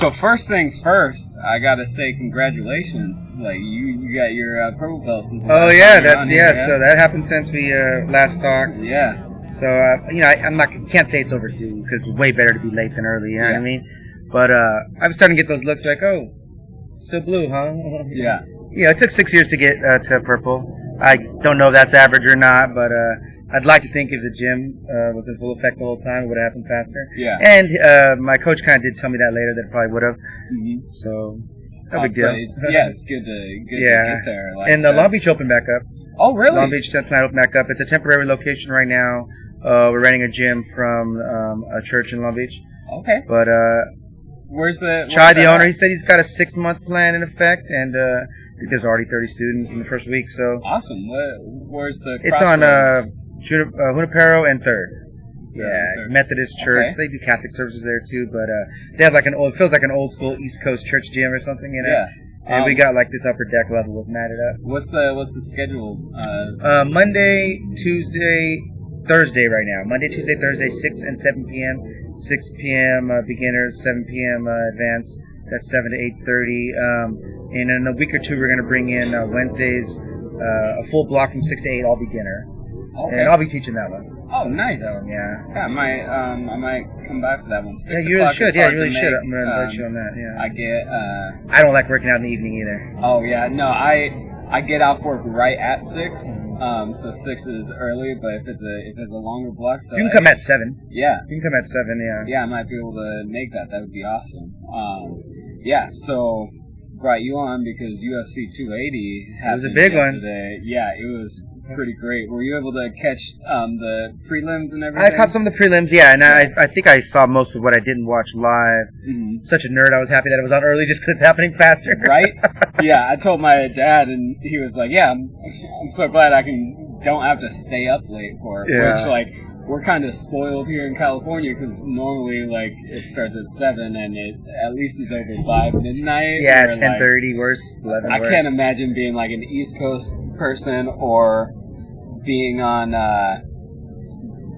So first things first, I gotta say congratulations. Like you got your purple belt since. Oh yeah, So that happened since we last talked. Yeah. So can't say it's overdue because it's way better to be late than early. You know what I mean? But I'm starting to get those looks like, oh, still blue, huh? Yeah. Yeah, it took 6 years to get to purple. I don't know if that's average or not, but I'd like to think if the gym was in full effect the whole time, it would have happened faster. Yeah. And my coach kind of did tell me that later that it probably would have. Mm-hmm. So, no big deal. It's good to get there. Like, and Long Beach opened back up. Oh, really? Long Beach 10th Night opened back up. It's a temporary location right now. We're renting a gym from a church in Long Beach. Okay. But where's the owner, he said he's got a 6-month plan in effect, and there's already 30 students in the first week. So awesome. Where's the? It's on Junipero and 3rd. Yeah, Methodist Church. Okay. They do Catholic services there too, but they have it feels like an old school East Coast church gym or something, you know. Yeah. And we got like this upper deck level with matted up. What's the schedule? Monday, Tuesday, Thursday right now. Monday, Tuesday, Thursday, 6 and 7 p.m. 6 p.m. Beginners, 7 p.m. Advanced. That's 7 to 8:30. And in a week or two, we're going to bring in Wednesdays, a full block from 6 to 8, all beginner. Okay. And I'll be teaching that one. Oh, nice. So, yeah. Yeah, I might come by for that one. 6 you really should. Yeah, you really should. I'm going to invite you on that. Yeah. I don't like working out in the evening either. Oh yeah, no, I get off work right at 6. So 6 is early, but if it's a longer block, so you can come at 7. Yeah. You can come at 7. Yeah. Yeah, I might be able to make that. That would be awesome. Yeah. So brought you on because UFC 280 happened. It was a big yesterday. One. Yeah, it was pretty great. Were you able to catch the prelims and everything? I caught some of the prelims, yeah, and I think I saw most of what I didn't watch live. Mm-hmm. Such a nerd, I was happy that it was on early just because it's happening faster. Right? Yeah, I told my dad, and he was like, yeah, I'm so glad I don't have to stay up late for it. Yeah. Which, like, we're kind of spoiled here in California because normally, like, it starts at 7 and it at least is over by midnight. Yeah, 10:30, worse, 11 I can't imagine being, like, an East Coast person or being on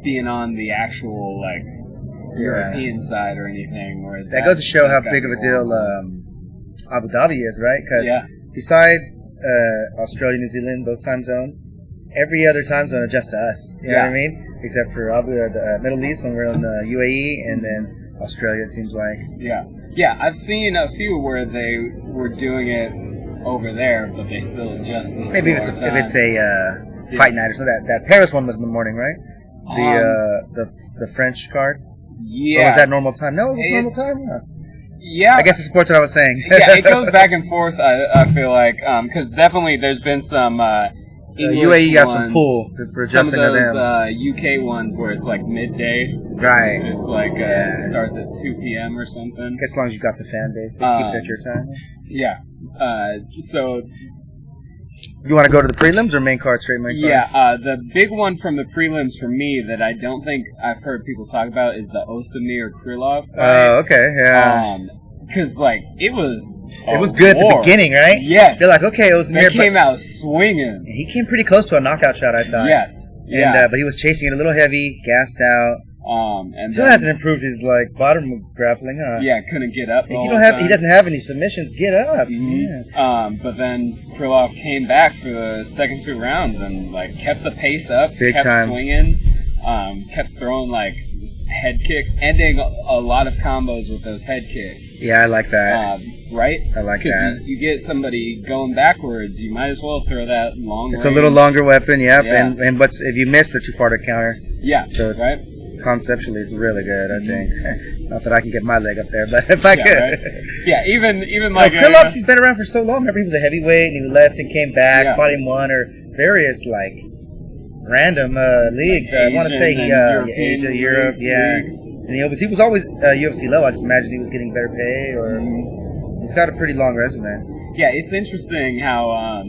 the actual, like, European side or anything. Where that goes to show how big of a deal Abu Dhabi is, right? Because besides Australia, New Zealand, those time zones, every other time zone adjusts to us. You know what I mean? Except for the Middle East when we're in the UAE, and then Australia, it seems like. Yeah. Yeah, I've seen a few where they were doing it over there, but they still adjust it. Maybe if it's a fight night or something. That Paris one was in the morning, right? The French card? Yeah. Or was that normal time? No, it was normal time? Yeah. I guess it supports what I was saying. Yeah, it goes back and forth, I feel like, because definitely there's been some English UAE got ones, some pull for adjusting to them. Some of those UK ones where it's like midday. Right. It's like it starts at 2 p.m. or something. As long as you got the fan base, keep it at your time. Yeah. So... You want to go to the prelims or main card, straight main card? Yeah, the big one from the prelims for me that I don't think I've heard people talk about is the Ozdemir Krylov fight. Oh, okay, yeah. Because, like, it was good at the beginning, right? Yes. They're like, okay, Ozdemir came out swinging. He came pretty close to a knockout shot, I thought. Yes. And, but he was chasing it a little heavy, gassed out. Still hasn't improved his bottom grappling, huh? Yeah, couldn't get up. He doesn't have any submissions. Get up. Mm-hmm. Yeah. But then Krylov came back for the second 2 rounds and kept the pace up, kept swinging, kept throwing head kicks, ending a lot of combos with those head kicks. Yeah, I like that. Right? I like that. Because you get somebody going backwards, you might as well throw that long range. It's a little longer weapon, yep. Yeah. And if you miss, they're too far to counter. Yeah. So it's right. Conceptually, it's really good, I think. Not that I can get my leg up there, but if I could. Right? Yeah, even Krylov, he's been around for so long. Remember, he was a heaveveight, and he left and came back, fought in one or various, random leagues. I want to say Asia, Europe, leagues. And he was always UFC level. I just imagined he was getting better pay, or he's got a pretty long resume. Yeah, it's interesting how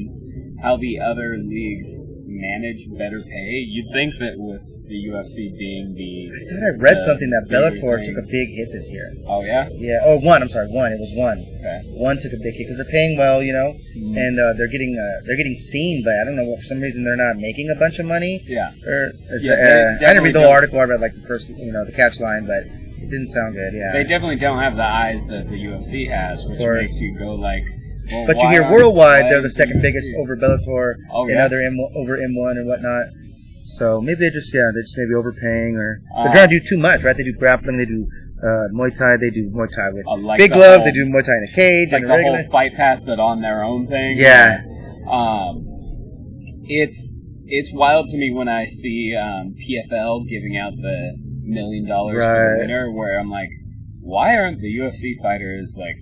the other leagues manage better pay. You'd think that with the UFC being I thought I read something that Bellator took a big hit this year. Oh, yeah? Yeah. Oh, one. I'm sorry. One. It was one. Okay. One took a big hit because they're paying well, and they're getting seen, but I don't know, for some reason they're not making a bunch of money. Yeah. I didn't read the whole article. I read the first, the catch line, but It didn't sound good, yeah. They definitely don't have the eyes that the UFC has, which makes you go like... Well, but you hear worldwide they're the second biggest over Bellator and other over M1 and whatnot. So maybe they're just maybe overpaying or... they're trying to do too much, right? They do grappling, they do Muay Thai, they do Muay Thai with big gloves, they do Muay Thai in a cage. Like and the whole fight pass, but on their own thing. Yeah. It's wild to me when I see PFL giving out the $1 million for the winner, where I'm like, why aren't the UFC fighters like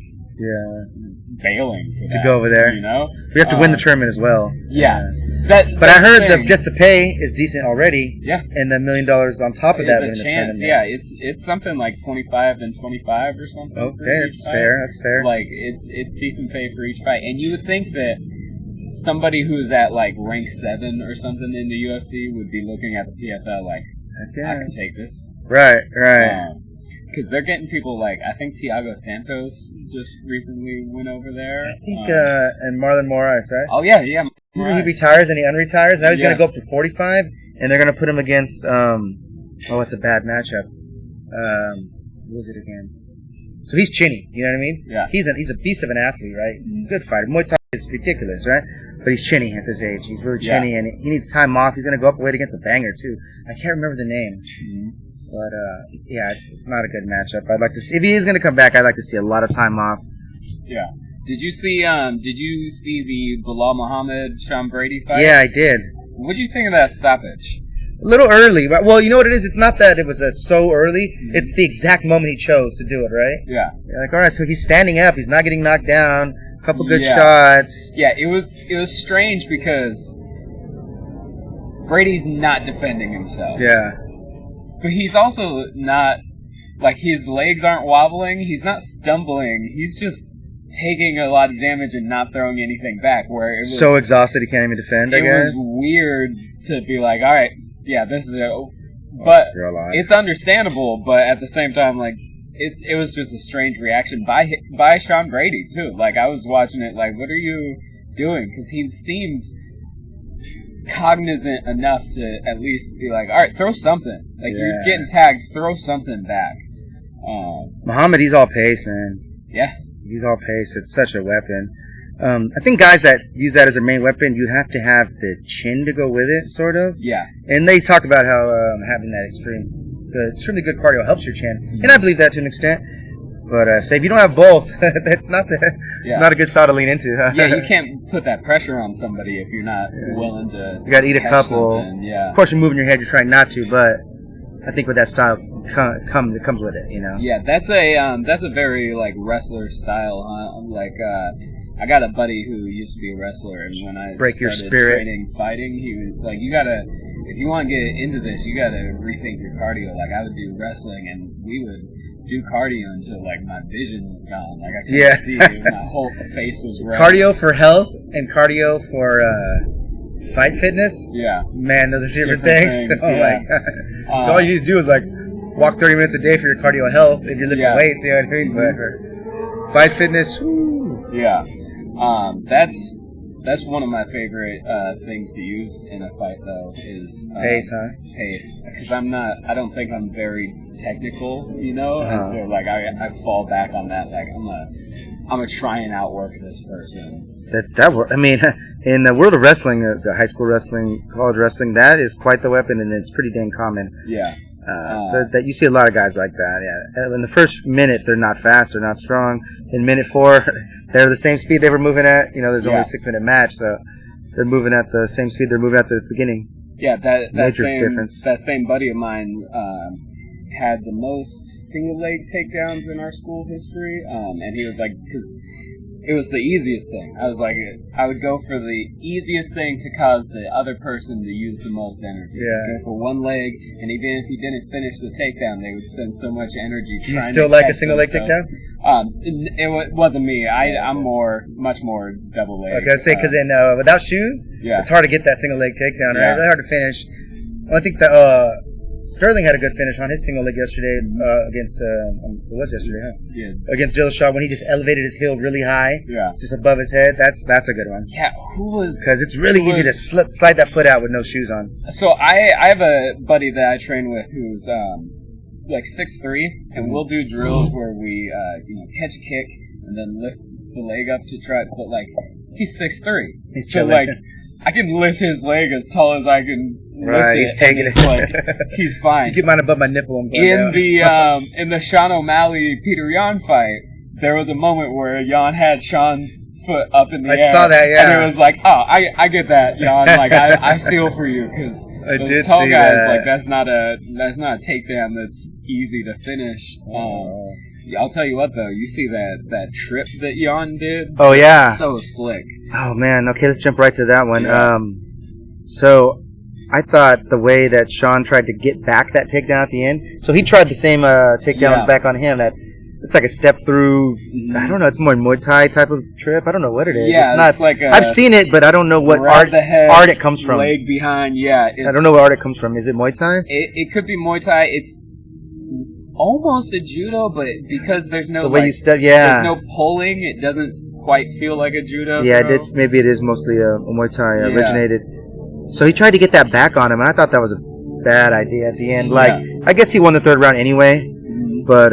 bailing for that, to go over there? You know, we have to win the tournament as well. Yeah, but I heard just the pay is decent already. Yeah, and the $1 million on top of that is a chance. Yeah, it's something like 25 and 25 or something. Okay, that's fair. That's fair. Like it's decent pay for each fight, and you would think that somebody who's at like rank 7 or something in the UFC would be looking at the PFL like, I can take this. Right. Because they're getting people like, I think Thiago Santos just recently went over there. I think, and Marlon Moraes, right? Oh, yeah. He retires and he unretires. Now he's going to go up to 45, and they're going to put him against, it's a bad matchup. Who was it again? So he's chinny, you know what I mean? Yeah. He's a beast of an athlete, right? Good fighter. Muay Thai is ridiculous, right? But he's chinny at this age. He's really chinny, and he needs time off. He's going to go up a weight against a banger, too. I can't remember the name. But, it's not a good matchup. I'd like to see... If he is going to come back, I'd like to see a lot of time off. Yeah. Did you see the Bilal Muhammad, Sean Brady fight? Yeah, I did. What did you think of that stoppage? A little early. But, well, you know what it is? It's not that it was so early. It's the exact moment he chose to do it, right? Yeah. You're like, all right, so he's standing up. He's not getting knocked down. A couple good shots. Yeah, it was strange because Brady's not defending himself. Yeah. But he's also not, like, his legs aren't wobbling. He's not stumbling. He's just taking a lot of damage and not throwing anything back. Where it was so exhausted he can't even defend, I guess. It was weird to be like, all right, yeah, this is it. But it's understandable, but at the same time, like, it was just a strange reaction by Sean Brady, too. Like, I was watching it like, what are you doing? Because he seemed cognizant enough to at least be like, all right, throw something. Like, you're getting tagged, throw something back. Muhammad, he's all pace, man. Yeah. He's all pace. It's such a weapon. I think guys that use that as their main weapon, you have to have the chin to go with it, sort of. Yeah. And they talk about how having that extremely good cardio helps your chin. And I believe that to an extent. But say if you don't have both, it's not a good style to lean into. Yeah, you can't put that pressure on somebody if you're not willing to. You got to eat a couple. Yeah. Of course, you're moving your head. You're trying not to, but I think with that style comes with it. You know. Yeah, that's a very like wrestler style. Like I got a buddy who used to be a wrestler, and when I started training fighting, he was like, if you want to get into this, you gotta rethink your cardio. Like, I would do wrestling, and we would do cardio until like my vision was gone. Like, I couldn't see. My whole face was red. Cardio for health and cardio for fight fitness. Yeah, man, those are different things. Oh my god! All you need to do is like walk 30 minutes a day for your cardio health if you're lifting weights. You know what I mean? But for fight fitness, whoo. Yeah, that's one of my favorite things to use in a fight, though, is pace, huh? Pace, because I don't think I'm very technical, you know, and so like I fall back on that. Like I'm gonna try and outwork this person. I mean, in the world of wrestling, the high school wrestling, college wrestling, that is quite the weapon, and it's pretty dang common. Yeah. That you see a lot of guys like that. Yeah. In the first minute, they're not fast, they're not strong. In minute 4, they're the same speed they were moving at. You know, there's only a 6-minute match, so they're moving at the same speed they're moving at the beginning. Yeah, that same buddy of mine had the most single leg takedowns in our school history, and he was like, because it was the easiest thing. I was like, I would go for the easiest thing to cause the other person to use the most energy. Yeah. Go for one leg, and even if he didn't finish the takedown, they would spend so much energy trying to. You still like a single leg takedown? It wasn't me. I'm much more double leg. Like I say, because without shoes, it's hard to get that single leg takedown. Right? Really hard to finish. Well, I think that Sterling had a good finish on his single leg yesterday against it was yesterday, huh? Yeah. Against Dillashaw when he just elevated his heel really high, just above his head. That's a good one. Yeah, because it's really easy to slide that foot out with no shoes on. So I have a buddy that I train with who's like 6'3", and we'll do drills where we catch a kick and then lift the leg up to try. But like he's 6'3", so like I can lift his leg as tall as I can lift it. He's taking it. Like he's fine. You get mine above my nipple. In the Sean O'Malley Peter Yan fight, there was a moment where Jan had Sean's foot up in the air. I saw that, yeah. And it was like, oh, I get that, Jan. Like, I feel for you, because those tall guys, like, that's not a takedown that's easy to finish. I'll tell you what, though, you see that trip that Jan did? Oh, yeah. So slick. Oh, man. Okay, let's jump right to that one. Yeah. So I thought the way that Sean tried to get back that takedown at the end, so he tried the same takedown back on him, that it's like a step through. I don't know. It's more Muay Thai type of trip. I don't know what it is. Yeah, it's not. like I've seen it, but I don't know what art it comes from. Leg behind. Yeah, I don't know what art it comes from. Is it Muay Thai? It could be Muay Thai. It's almost a judo, but because there's no the way you step, there's no pulling, it doesn't quite feel like a judo. Yeah, maybe it is mostly a Muay Thai originated. So he tried to get that back on him, and I thought that was a bad idea at the end. Like, I guess he won the third round anyway, but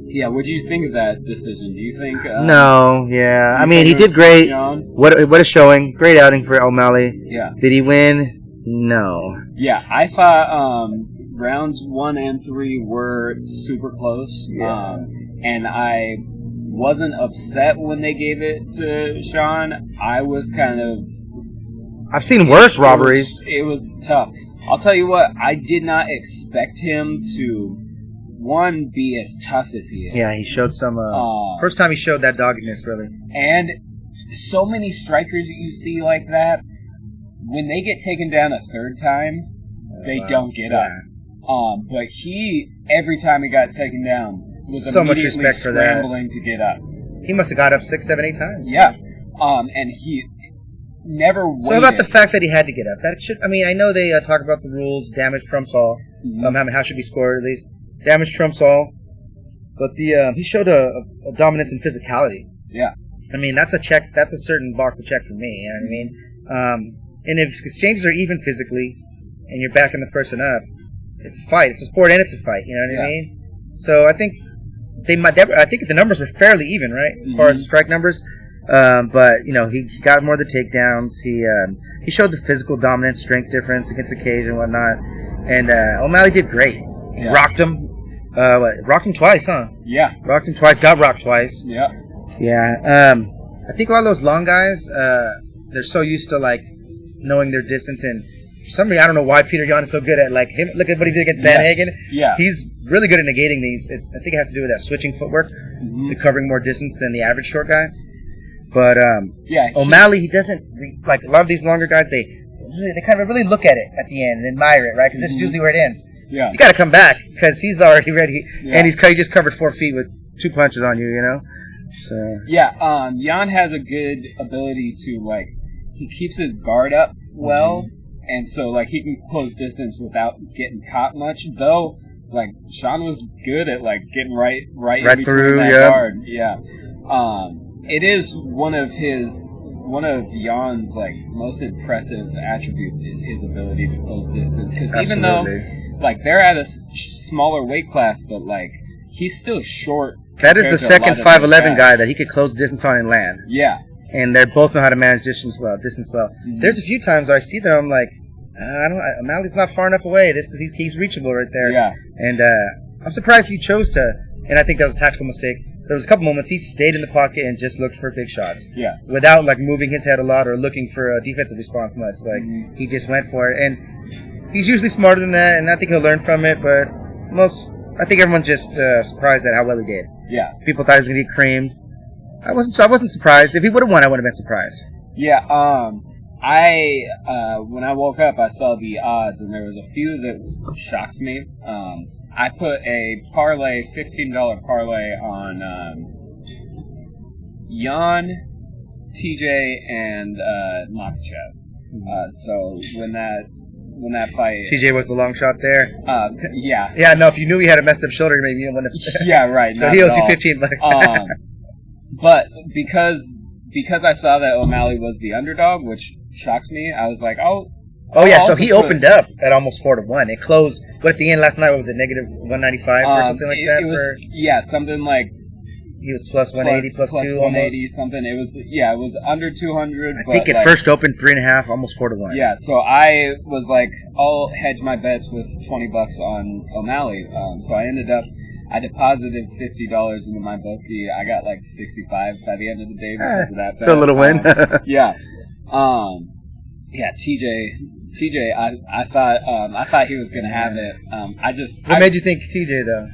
yeah, what do you think of that decision? Do you think... no, yeah. I mean, he did great. What a showing. Great outing for O'Malley. Yeah. Did he win? No. Yeah, I thought rounds 1 and 3 were super close. Yeah. And I wasn't upset when they gave it to Sean. I was kind of... I've seen worse robberies. It was tough. I'll tell you what, I did not expect him to... One, be as tough as he is. Yeah, he showed some... first time he showed that doggedness, really. And so many strikers that you see like that, when they get taken down a third time, they don't get up. But he, every time he got taken down, was so much immediately respect for that. scrambling to get up. He must have got up 6, 7, 8 times. Yeah. And he never waited. So about the fact that he had to get up. That should... I mean, I know they talk about the rules, damage trumps all. How should be scored, at least. Damage trumps all, but he showed a dominance in physicality. Yeah, I mean that's a check. That's a certain box to check for me. You know what I mean? And if exchanges are even physically, and you're backing the person up, it's a fight. It's a sport and it's a fight. You know what I mean? So I think I think the numbers were fairly even, right, as far as the strike numbers. But he got more of the takedowns. He showed the physical dominance, strength difference against the cage and whatnot. And O'Malley did great. Yeah. Rocked him. Rocked him twice, huh? Yeah. Rocked him twice, got rocked twice. Yeah. Yeah. I think a lot of those long guys, they're so used to, like, knowing their distance. And for some reason, I don't know why Peter Yan is so good at, like, him. Look at what he did against Sandhagen. Yeah. He's really good at negating these. I think it has to do with that switching footwork, covering more distance than the average short guy. But O'Malley, he doesn't, like, a lot of these longer guys, they kind of really look at it at the end and admire it, right? Because that's usually where it ends. Yeah. You got to come back because he's already ready, and he just covered 4 feet with 2 punches on you, So Jan has a good ability to, like, he keeps his guard up well, and so, like, he can close distance without getting caught much. Though, like, Sean was good at, like, getting right in between through that guard. Yeah. It is one of Jan's, like, most impressive attributes is his ability to close distance. Because even though, like, they're at a smaller weight class, but, like, he's still short. That is the second 5'11" guy that he could close distance on and land. Yeah. And they both know how to manage distance well. There's a few times where I see them, I'm like, O'Malley's not far enough away. He's reachable right there. Yeah. And I'm surprised he chose to, and I think that was a tactical mistake. There was a couple moments he stayed in the pocket and just looked for big shots. Yeah. Without, like, moving his head a lot or looking for a defensive response much. Like, he just went for it. And he's usually smarter than that, and I think he'll learn from it, but I think everyone's just surprised at how well he did. Yeah. People thought he was going to get creamed. I wasn't surprised. If he would have won, I would have been surprised. Yeah, when I woke up, I saw the odds, and there was a few that shocked me. I put a parlay, $15 parlay on Jan, TJ, and Makhachev. So when that fight, TJ was the long shot there. Yeah. Yeah. No, if you knew he had a messed up shoulder, maybe you wouldn't have. Yeah, right. So he owes you $15. But because I saw that O'Malley was the underdog, which shocked me, I was like, I'll Oh yeah, so he opened up at almost 4-1. It closed. But at the end last night, what was it, negative 195 or something like that? It was something like. He was plus 180, plus 2 180 almost. Something. It was under 200. I think it first opened 3.5, almost 4-1. Yeah, so I was like, I'll hedge my bets with $20 on O'Malley. So I ended up, I deposited $50 into my bookie. I got like 65 by the end of the day because of that. Still a little win. Yeah. Yeah, TJ, I thought he was gonna have it. What made you think TJ though?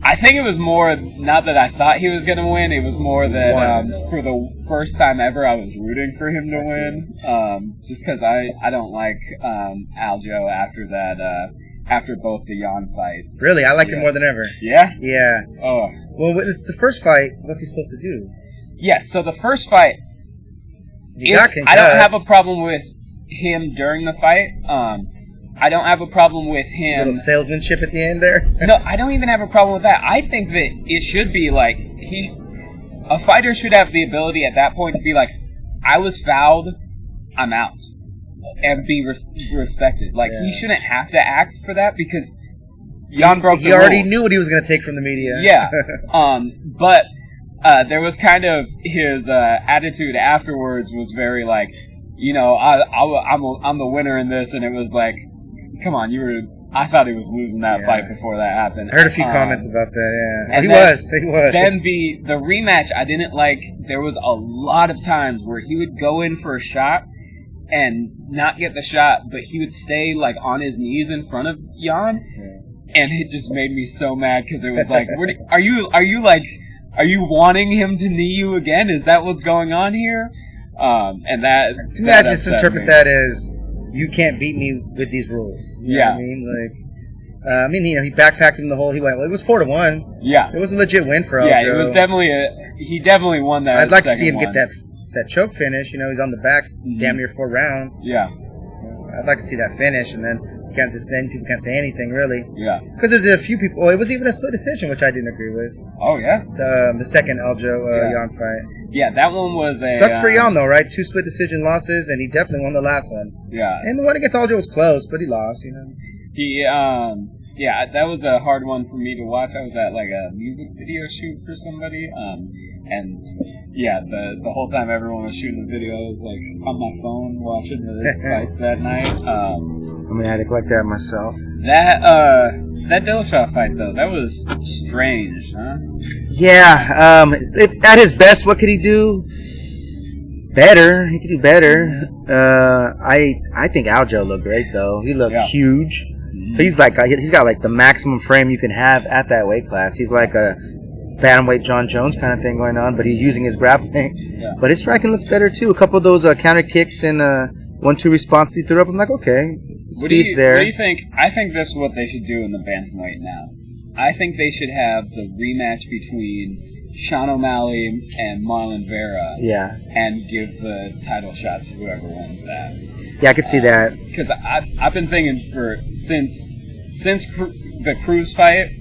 I think it was more not that I thought he was gonna win. It was more that for the first time ever, I was rooting for him to win. Just because I don't like Aljo after that. After both the Jan fights. Really, I like him more than ever. Yeah. Yeah. Oh. Well, it's the first fight. What's he supposed to do? Yeah. So the first fight. I don't have a problem with him during the fight. I don't have a problem with him. A little salesmanship at the end there? No, I don't even have a problem with that. I think that it should be like a fighter should have the ability at that point to be like, I was fouled, I'm out, and be respected. Like he shouldn't have to act for that because Jan broke the rules. He already knew what he was going to take from the media. Yeah, but there was kind of his attitude afterwards was very like, you know, I'm the winner in this, and it was like, come on, I thought he was losing that fight before that happened. I heard a few comments about that, yeah. And he was. Then the rematch, I didn't like, there was a lot of times where he would go in for a shot and not get the shot, but he would stay like on his knees in front of Jan, and it just made me so mad because it was like, are you wanting him to knee you again? Is that what's going on here? And that to me, I just interpret that as you can't beat me with these rules. You know what I mean? Like, he backpacked him the whole. He went. Well, it was 4-1. Yeah, it was a legit win for Aljo. Yeah, it was definitely he definitely won that. I'd like to see him get that choke finish. You know, he's on the back, damn near 4 rounds. Yeah, so I'd like to see that finish, and then people can't say anything really. Yeah, because there's a few people. Oh, it was even a split decision, which I didn't agree with. Oh yeah, the second Aljo Jan fight. Yeah, that one was a... Sucks for Jan, though, right? 2 split decision losses, and he definitely won the last one. Yeah. And the one against Aljo was close, but he lost, you know? Yeah, that was a hard one for me to watch. I was at, like, a music video shoot for somebody, and, yeah, the whole time everyone was shooting the video, I was, like, on my phone watching the fights that night. I'm an addict like that myself. That Dillashaw fight, though, that was strange, huh? Yeah, at his best, what could he do? Better. He could do better. I think Aljo looked great, though. He looked huge. Mm-hmm. He's got like the maximum frame you can have at that weight class. He's like a bantamweight John Jones kind of thing going on, but he's using his grappling. Yeah. But his striking looks better, too. A couple of those counter kicks and 1-2 responses he threw up. I'm like, okay. Speed's there. What do you think? I think this is what they should do in the bantamweight now. I think they should have the rematch between Sean O'Malley and Marlon Vera. Yeah. And give the title shot to whoever wins that. Yeah, I could see that. Because I've been thinking since the Cruz fight,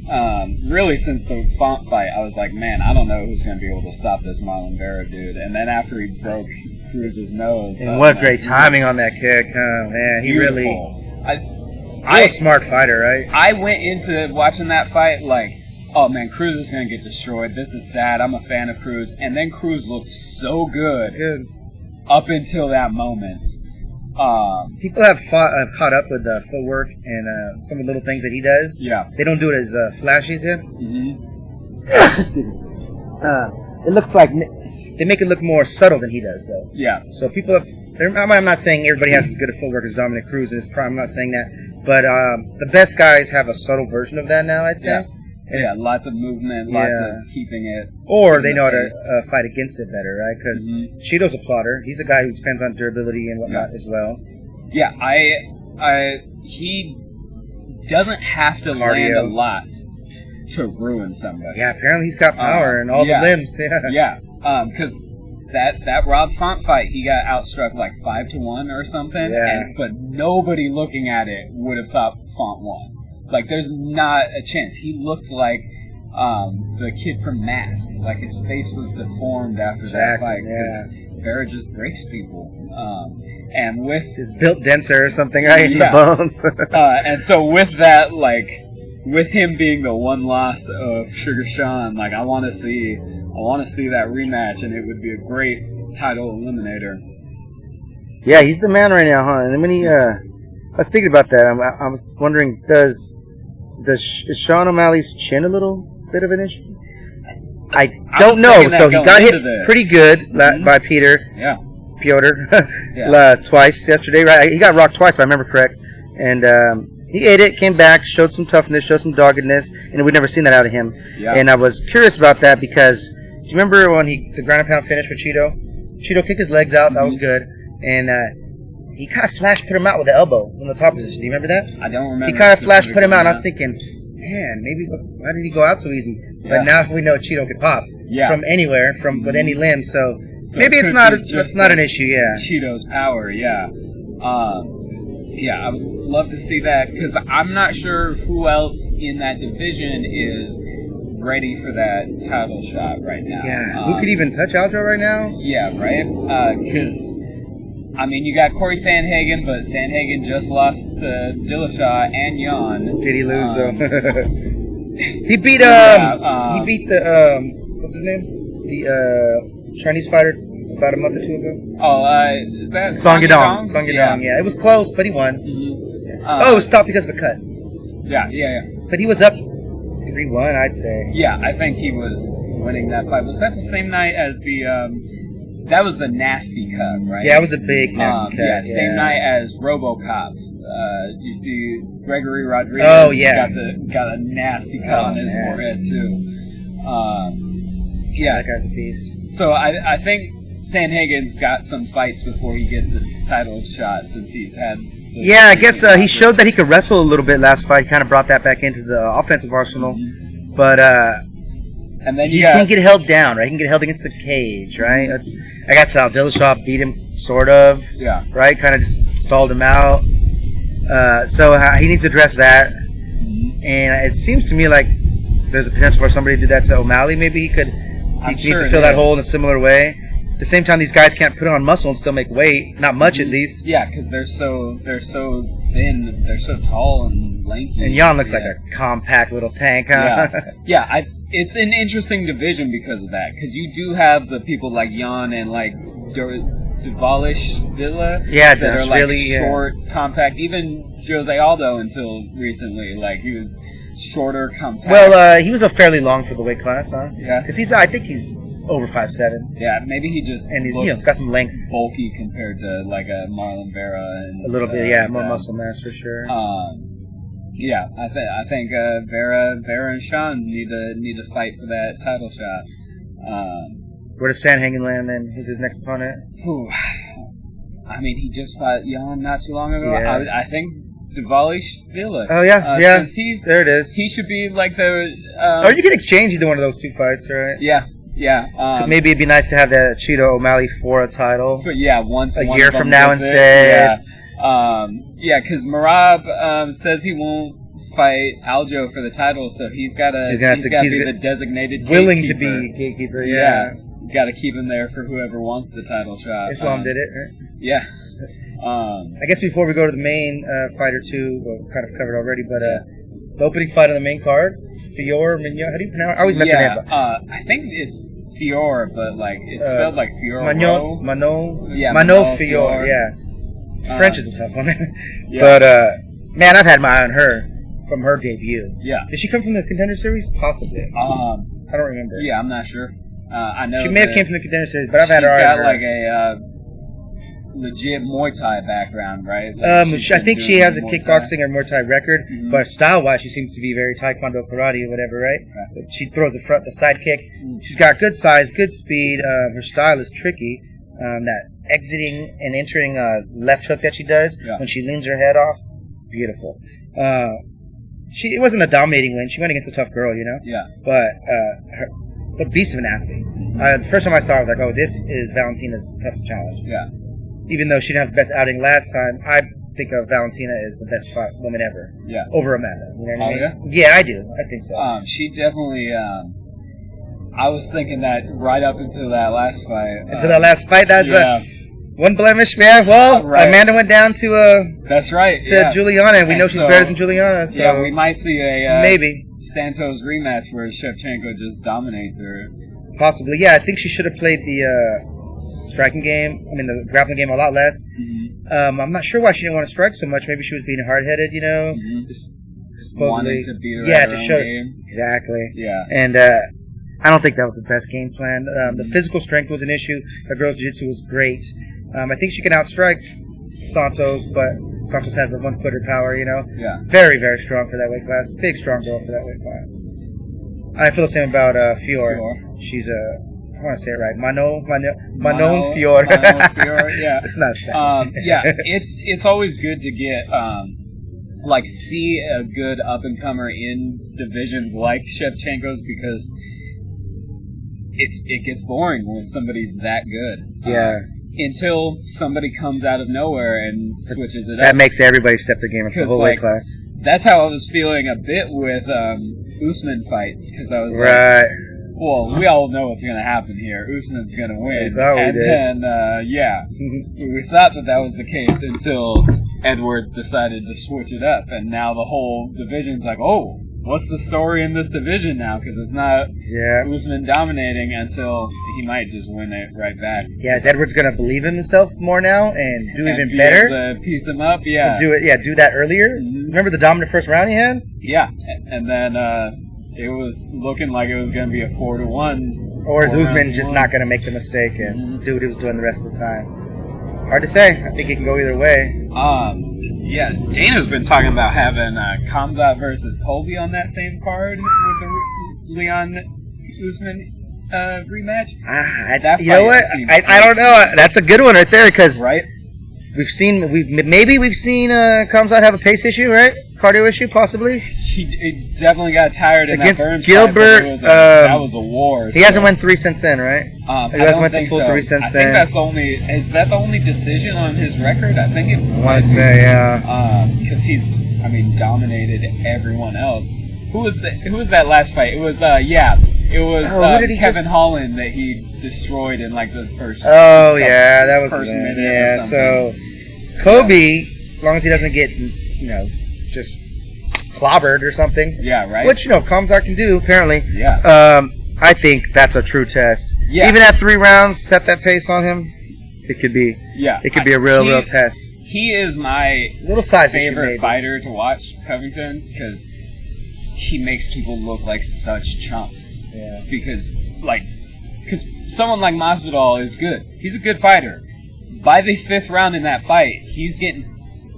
really since the Font fight, I was like, man, I don't know who's going to be able to stop this Marlon Vera dude. And then after he broke Cruz's nose. And what great timing on that kick. Oh, man, he really... a smart fighter, right? I went into watching that fight like, oh man, Cruz is going to get destroyed. This is sad. I'm a fan of Cruz. And then Cruz looked so good up until that moment. People have caught up with the footwork and some of the little things that he does. Yeah. They don't do it as flashy as him. Mm-hmm. It looks like they make it look more subtle than he does, though. Yeah. So people have... I'm not saying everybody has as good a footwork as Dominic Cruz in his prime. I'm not saying that. But the best guys have a subtle version of that now, I'd say. Yeah, lots of movement, lots of keeping it. Or they know how to fight against it better, right? Because Cheeto's a plotter. He's a guy who depends on durability and whatnot as well. Yeah, he doesn't have to land a lot to ruin somebody. Yeah, apparently he's got power and all the limbs. Yeah, because that Rob Font fight, he got outstruck like 5-1 or something. Yeah. But nobody looking at it would have thought Font won. Like, there's not a chance. He looked like the kid from Mask. Like, his face was deformed after that fight because Vera just breaks people. And with just built denser or something, right? Yeah. The bones. And so with that, like, with him being the one loss of Sugar Sean, like, I want to see that rematch, and it would be a great title eliminator. Yeah, he's the man right now, huh? And when I was thinking about that. I was wondering, is Sean O'Malley's chin a little bit of an issue? I don't know. So he got hit pretty good by Peter. Yeah. Piotr Yeah. Twice yesterday, right? He got rocked twice, if I remember correct. And he ate it, came back, showed some toughness, showed some doggedness, and we'd never seen that out of him. Yeah. And I was curious about that because, do you remember when the ground and pound finish with Cheeto? Cheeto kicked his legs out, that was good. And he kind of flash put him out with the elbow in the top position. Do you remember that? I don't remember. He kind of flash put him out, and I was thinking, man, maybe why did he go out so easy? Yeah. But now we know Cheeto could pop from anywhere, with any limb. So maybe it's not an issue. Yeah, Cheeto's power. Yeah, yeah. I would love to see that because I'm not sure who else in that division is ready for that title shot right now. Yeah, who could even touch Aljo right now? Yeah, right. Because I mean, you got Corey Sandhagen, but Sandhagen just lost to Dillashaw and Jan. Did he lose though? He beat what's his name? The Chinese fighter about a month or two ago. Oh, is that Song Yadong? Song Yadong, yeah. It was close, but he won. Mm-hmm. It was stopped because of a cut. Yeah. But he was up 3-1, I'd say. Yeah, I think he was winning that fight. Was that the same night as the? That was the nasty cut, right? Yeah, it was a big nasty cut. Yeah, same night as RoboCop. You see Gregory Rodriguez. Oh yeah, got a nasty cut on his forehead too. Yeah, that guy's a beast. So I think Sandhagen's got some fights before he gets a title shot since he's had. Yeah, I guess he showed that he could wrestle a little bit last fight. Kind of brought that back into the offensive arsenal, but and then he can get held down, right? He can get held against the cage, right? I got Sal Dillashaw beat him, sort of. Yeah. Right, kind of just stalled him out. So he needs to address that, and it seems to me like there's a potential for somebody to do that to O'Malley. Maybe he needs to fill that hole in a similar way. At the same time, these guys can't put on muscle and still make weight, not much at least. Yeah, because they're so thin, they're so tall and lanky. And Jan looks like a compact little tank, huh? Yeah. It's an interesting division because of that. Because you do have the people like Jan and like Dillashaw-Sterling, that are like really short, compact. Even Jose Aldo until recently, like he was shorter, compact. Well, he was a fairly long for the weight class, huh? Yeah. Because I think he's over 5'7". Yeah, maybe he just he's got some length, bulky compared to like a Marlon Vera and a little bit, more muscle mass for sure. Yeah, I think Vera and Sean need to fight for that title shot. Where does Sandhagen land then? Who's his next opponent? I mean, he just fought Jan not too long ago. Yeah. I think Dillashaw-Sterling. Oh yeah, Since there it is. He should be like the. Or you can exchange either one of those two fights, right? Yeah. Maybe it'd be nice to have the Cheeto O'Malley for a title. But yeah, once a year from now instead. Yeah, because Merab says he won't fight Aljo for the title, so he's got to be the designated willing gatekeeper. to be gatekeeper. Yeah, got to keep him there for whoever wants the title shot. Islam did it, right? Yeah. I guess before we go to the main fight or two, well, kind of covered already, but the opening fight on the main card, Fior Mignon. How do you pronounce it? I always mess it up. I think it's Fior, but like it's spelled like Fior. Mano Fior. Yeah. French is a tough one. Yeah. But man, I've had my eye on her from her debut. Yeah. Did she come from the Contender Series? Possibly. I don't remember. Yeah, I'm not sure. I know she may have came from the Contender Series, but I've had her eye on her. She's got like a legit Muay Thai background, right? Like I think she has a kickboxing or Muay Thai record, but style-wise, she seems to be very Taekwondo, karate, or whatever, right? She throws the side kick. She's got good size, good speed. Her style is tricky. That exiting and entering left hook that she does when she leans her head off, beautiful. It wasn't a dominating win. She went against a tough girl, you know. Yeah. But a beast of an athlete. The first time I saw her, I was like, oh, this is Valentina's toughest challenge. Yeah. Even though she didn't have the best outing last time, I think of Valentina as the best woman ever. Yeah. Over Amanda. You know what I mean? Yeah? Yeah, I do. I think so. She definitely. I was thinking that right up until that last fight. Until that last fight, that's One blemish, man. Well, Right. Amanda went down to That's right. to Juliana, and we know she's better than Juliana. So yeah, we might see a maybe Santos rematch where Shevchenko just dominates her. possibly. Yeah, I think she should have played the striking game. I mean, the grappling game a lot less. Mm-hmm. I'm not sure why she didn't want to strike so much. Maybe she was being hard-headed, you know, just supposedly. Wanted to beat her Yeah, at to her own show game. exactly. Yeah. And I don't think that was the best game plan. The physical strength was an issue. Her girls' jiu-jitsu was great. I think she can outstrike Santos, but Santos has a one-footer power, you know. Yeah. Very, very strong for that weight class. Big, strong girl for that weight class. I feel the same about Fior. She's I want to say it right. Manon Fior. Manon Fior, yeah. It's not Spanish. Yeah, it's always good to get see a good up-and-comer in divisions like Shevchenko's because it gets boring when somebody's that good. Yeah. Until somebody comes out of nowhere and switches it up. That makes everybody step their game up the whole weight class. That's how I was feeling a bit with Usman fights, because I was right. like, well, we all know what's going to happen here. Usman's going to win. Then, we thought that was the case until Edwards decided to switch it up, and now the whole division's like, oh, what's the story in this division now? Because it's not Usman dominating until he might just win it right back. Yeah, is Edwards going to believe in himself more now and do even better? To piece him up, yeah. Do that earlier. Mm-hmm. Remember the dominant first round he had? Yeah, and then it was looking like it was going to be a 4-1. Or is Usman just not going to make the mistake and do what he was doing the rest of the time? Hard to say. I think it can go either way. Yeah, Dana's been talking about having Khamzat versus Colby on that same card with the Leon Usman rematch. You know what? I don't know. That's a good one right there because we've seen Khamzat have a pace issue, right? Cardio issue, possibly. He definitely got tired in against that Burns Gilbert. Fight, that was a war. He hasn't won 3 since then, right? He hasn't won the full 3 since then. I think that's the only. Is that the only decision on his record? I think it. I want to say, yeah. Because he's, dominated everyone else. Who was that last fight? It was Kevin Holland that he destroyed in like the first. Oh yeah, that was first minute. Yeah, so Kobe, as long as he doesn't get just clobbered or something. Yeah, right. Which Khamzat can do apparently. Yeah. I think that's a true test. Yeah. Even at 3 rounds, set that pace on him. It could be. Yeah. It could be a real test. He is my little size favorite fighter to watch, Covington, because he makes people look like such chumps. Yeah. Because someone like Masvidal is good. He's a good fighter. By the 5th round in that fight, he's getting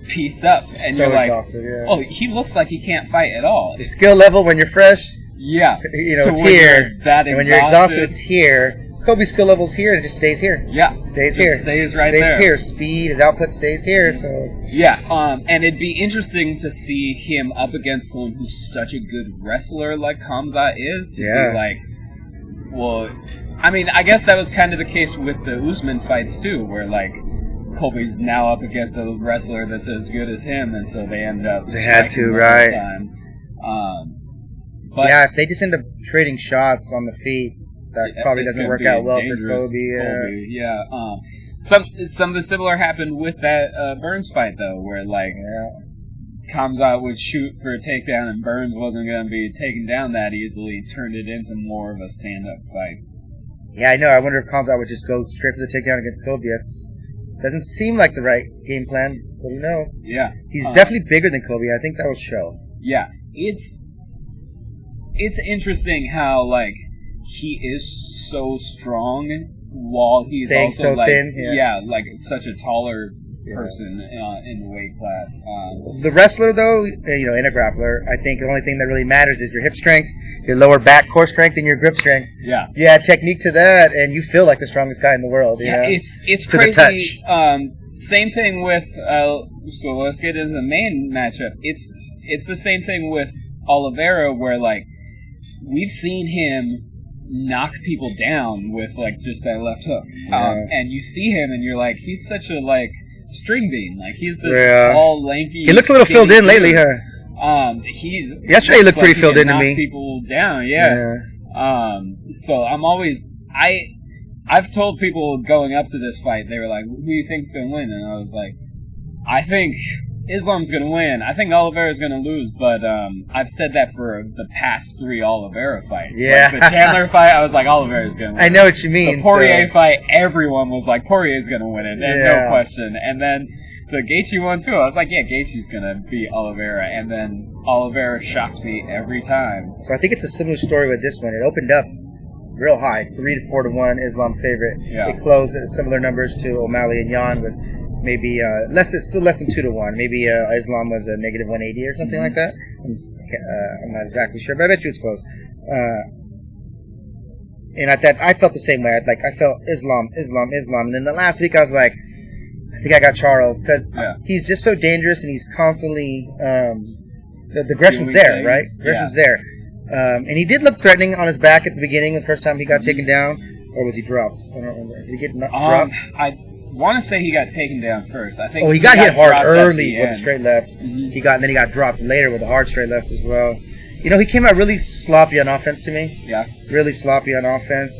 pieced up, and so you're like, exhausted, yeah. oh, he looks like he can't fight at all. The skill level when you're fresh, yeah, it's here. And when you're exhausted, it's here. Kobe's skill level's here, and it just stays here. Yeah, stays here. Stays right there. Stays here. Speed, his output stays here. So yeah, and it'd be interesting to see him up against someone who's such a good wrestler like Khamzat is. To be like, well, I guess that was kind of the case with the Usman fights too, where like. Colby's now up against a wrestler that's as good as him, and so they end up. They had to, right? But if they just end up trading shots on the feet, that probably doesn't work out well for Kobe. Yeah. Something similar happened with that Burns fight though, where Khamzat would shoot for a takedown, and Burns wasn't going to be taken down that easily. Turned it into more of a stand-up fight. Yeah, I know. I wonder if Khamzat would just go straight for the takedown against Kobe. Doesn't seem like the right game plan, but Yeah. He's definitely bigger than Kobe. I think that will show. Yeah. It's interesting how, he is so strong while he's staying also, so thin. Yeah, such a taller person in the weight class. The wrestler, though, in a grappler, I think the only thing that really matters is your hip strength, your lower back core strength, and your grip strength. Yeah. You add technique to that, and you feel like the strongest guy in the world. It's to crazy. The touch. Same thing with. So let's get into the main matchup. It's the same thing with Oliveira, where we've seen him knock people down with just that left hook, and you see him, and you're like, he's such a string bean. He's this tall, lanky. He looks a little filled in lately, huh? Yesterday he looked pretty filled in to me. People down, yeah. So I'm always I've told people going up to this fight, they were like, who do you think's going to win? And I was like, I think Islam's going to win. I think Oliveira's going to lose, but I've said that for the past 3 Oliveira fights. Yeah. Like the Chandler fight, I was like, Oliveira's going to win. I know what you mean. The Poirier fight, everyone was like, Poirier's going to win it, and no question. And then the Gaethje one, too, I was like, yeah, Gaethje's going to beat Oliveira. And then Oliveira shocked me every time. So I think it's a similar story with this one. It opened up real high, 3 to 4-1, Islam favorite. Yeah. It closed at similar numbers to O'Malley and Yan, with maybe still less than 2 to 1. Maybe Islam was a negative 180 or something like that. I'm not exactly sure, but I bet you it's close. And I felt the same way. I felt Islam. And then the last week I was like, I think I got Charles, because he's just so dangerous, and he's constantly the aggression's there, right? Aggression's there. And he did look threatening on his back at the beginning, the first time he got taken down, or was he dropped? I don't remember. Did he get dropped? I want to say he got taken down first. I think. Oh, he got hit hard early with a straight left. Mm-hmm. Then he got dropped later with a hard straight left as well. You know, he came out really sloppy on offense to me. Yeah. Really sloppy on offense.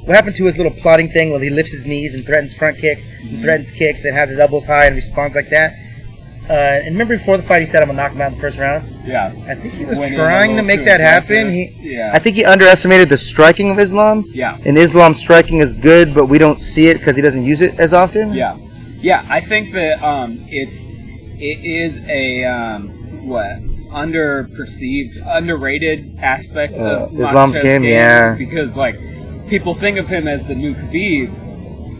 What happened to his little plotting thing where he lifts his knees and threatens front kicks, and threatens kicks, and has his elbows high and responds like that? And remember before the fight he said I'm going to knock him out in the first round? Yeah. I think he was trying to make that happen. I think he underestimated the striking of Islam. Yeah. And Islam's striking is good, but we don't see it because he doesn't use it as often. Yeah. Yeah, I think that it is a underrated aspect of Islam's game, because people think of him as the new Khabib.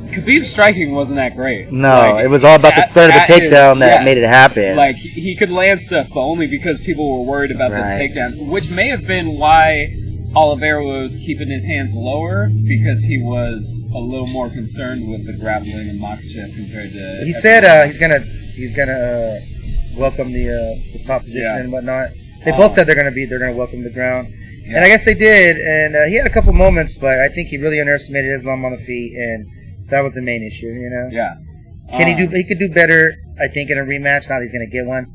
Khabib's striking wasn't that great. No, it was all about the threat of the takedown that made it happen. He could land stuff, but only because people were worried about the takedown, which may have been why Oliveira was keeping his hands lower, because he was a little more concerned with the grappling and Makhachev compared to. He said he's gonna welcome the top position and whatnot. They both said they're gonna welcome the ground, and I guess they did. And he had a couple moments, but I think he really underestimated Islam on the feet, and that was the main issue, you know? Yeah. He could do better, I think, in a rematch. Not that he's going to get one.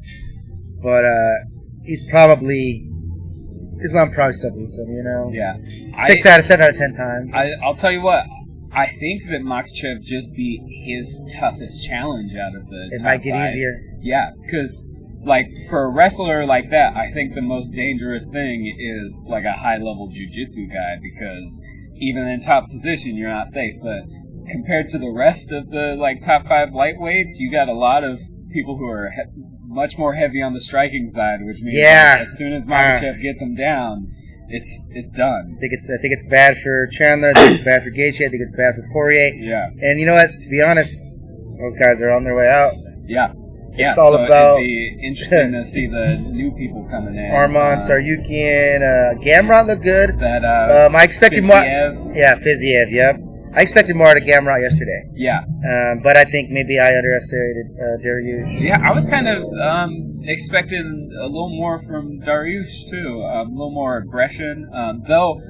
But Islam probably still beats him, you know? Yeah. 7 out of 10 times. I'll tell you what. I think that Makhachev just beat his toughest challenge out of the top might get 5. Easier. Yeah, because, for a wrestler like that, I think the most dangerous thing is, a high-level jiu-jitsu guy, because even in top position, you're not safe, but compared to the rest of the top 5 lightweights, you got a lot of people who are much more heavy on the striking side, which means as soon as Makhachev gets him down, it's done. I think it's bad for Chandler. I think it's bad for Gaethje. I think it's bad for Poirier. Yeah. And you know what? To be honest, those guys are on their way out. Yeah. It's all about. It'd be interesting to see the new people coming in. Arman, Saryukian, Gamrot looked good. I expected more. Yeah, Fiziev. Yep. I expected more out of Gamrot yesterday. Yeah. But I think maybe I underestimated Dariush. Yeah, I was kind of expecting a little more from Dariush, too. A little more aggression. Though,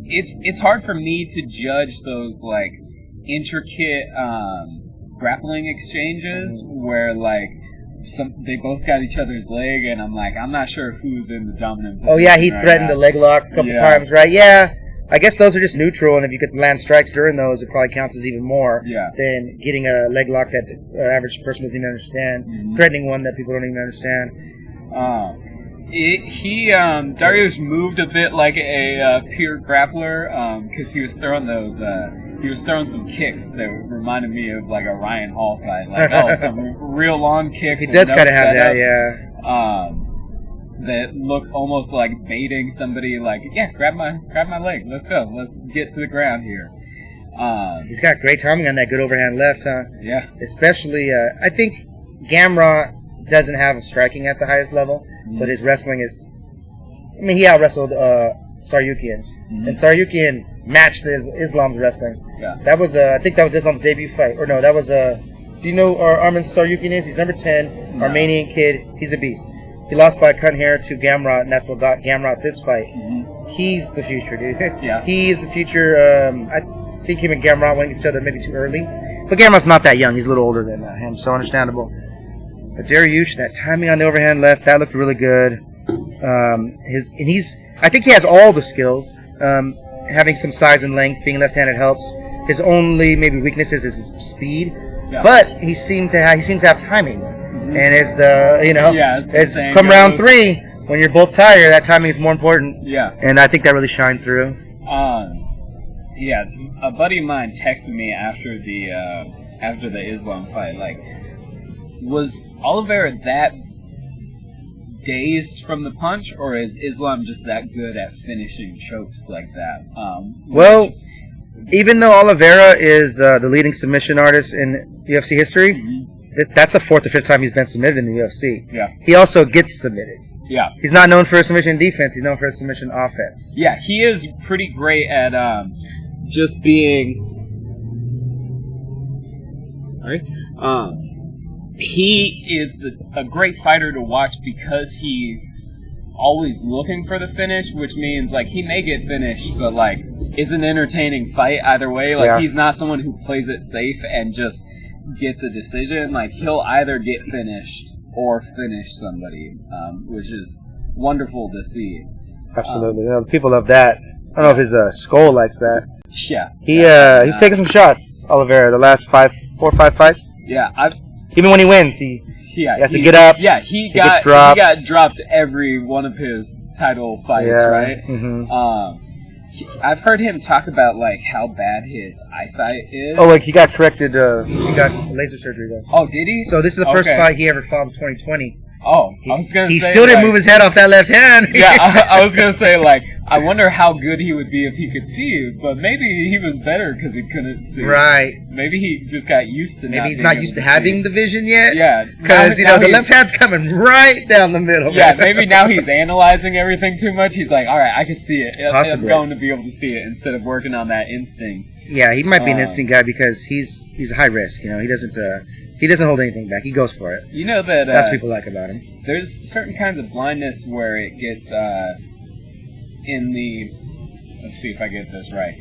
it's hard for me to judge those, intricate grappling exchanges where, they both got each other's leg, and I'm not sure who's in the dominant position. Oh, yeah, he threatened the leg lock a couple times, right? Yeah. I guess those are just neutral, and if you could land strikes during those, it probably counts as even more than getting a leg lock that the average person doesn't even understand, threatening one that people don't even understand. Dariush moved a bit like a pure grappler, because he was throwing those. He was throwing some kicks that reminded me of a Ryan Hall fight, some real long kicks. He does kind of have that, yeah. That look almost like baiting somebody, grab my leg, let's go, let's get to the ground here. He's got great timing on that good overhand left, huh? Yeah. Especially, I think Gamrot doesn't have striking at the highest level, but his wrestling is. He out-wrestled Saryukian, and Saryukian matched Islam's wrestling. Yeah. That was, I think that was Islam's debut fight, or no, that was do you know who Arman Saryukian is? He's number 10, Armenian kid. He's a beast. He lost by a cut hair to Gamrot, and that's what got Gamrot this fight. He's the future, dude. Yeah. He's the future. I think him and Gamrot went each other maybe too early. But Gamrot's not that young. He's a little older than him, so understandable. But Dariush, that timing on the overhand left, that looked really good. I think he has all the skills. Having some size and length, being left-handed helps. his only maybe weakness is his speed, but he seems to have timing, and it's it's come round 3 when you're both tired. That timing is more important. Yeah, and I think that really shined through. Yeah, a buddy of mine texted me after the Islam fight. Like, was Oliveira that dazed from the punch, or is Islam just that good at finishing chokes like that? Even though Oliveira is the leading submission artist in UFC history, that's the 4th or 5th time he's been submitted in the UFC. Yeah, he also gets submitted. Yeah, he's not known for his submission defense. He's known for his submission offense. Yeah, he is pretty great at just being. Sorry. He is a great fighter to watch because he's always looking for the finish, which means like he may get finished, but like it's an entertaining fight either way. Like he's not someone who plays it safe and just gets a decision. Like he'll either get finished or finish somebody, which is wonderful to see. Absolutely, people love that. I don't know if his skull likes that. Yeah, he's taken some shots, Oliveira, the last 4 or 5 fights. Yeah, even when he wins, he has to get up. Yeah, he got dropped every one of his title fights, right? Mm-hmm. I've heard him talk about like how bad his eyesight is. Oh, like he got corrected. He got laser surgery done. Oh, did he? So this is the first fight he ever fought in 2020. Oh, I was gonna say he still didn't move his head off that left hand. Yeah, I was gonna say like I wonder how good he would be if he could see, but maybe he was better because he couldn't see. Right. Maybe he just got used to. Maybe he's not used to having the vision yet. Yeah, because the left hand's coming right down the middle. Yeah, maybe now he's analyzing everything too much. He's like, all right, I can see it. Possibly. I'm going to be able to see it instead of working on that instinct. Yeah, he might be an instinct guy because he's high risk. You know, he doesn't hold anything back. He goes for it. You know that that's what people like about him. There's certain kinds of blindness where it gets in the. Let's see if I get this right.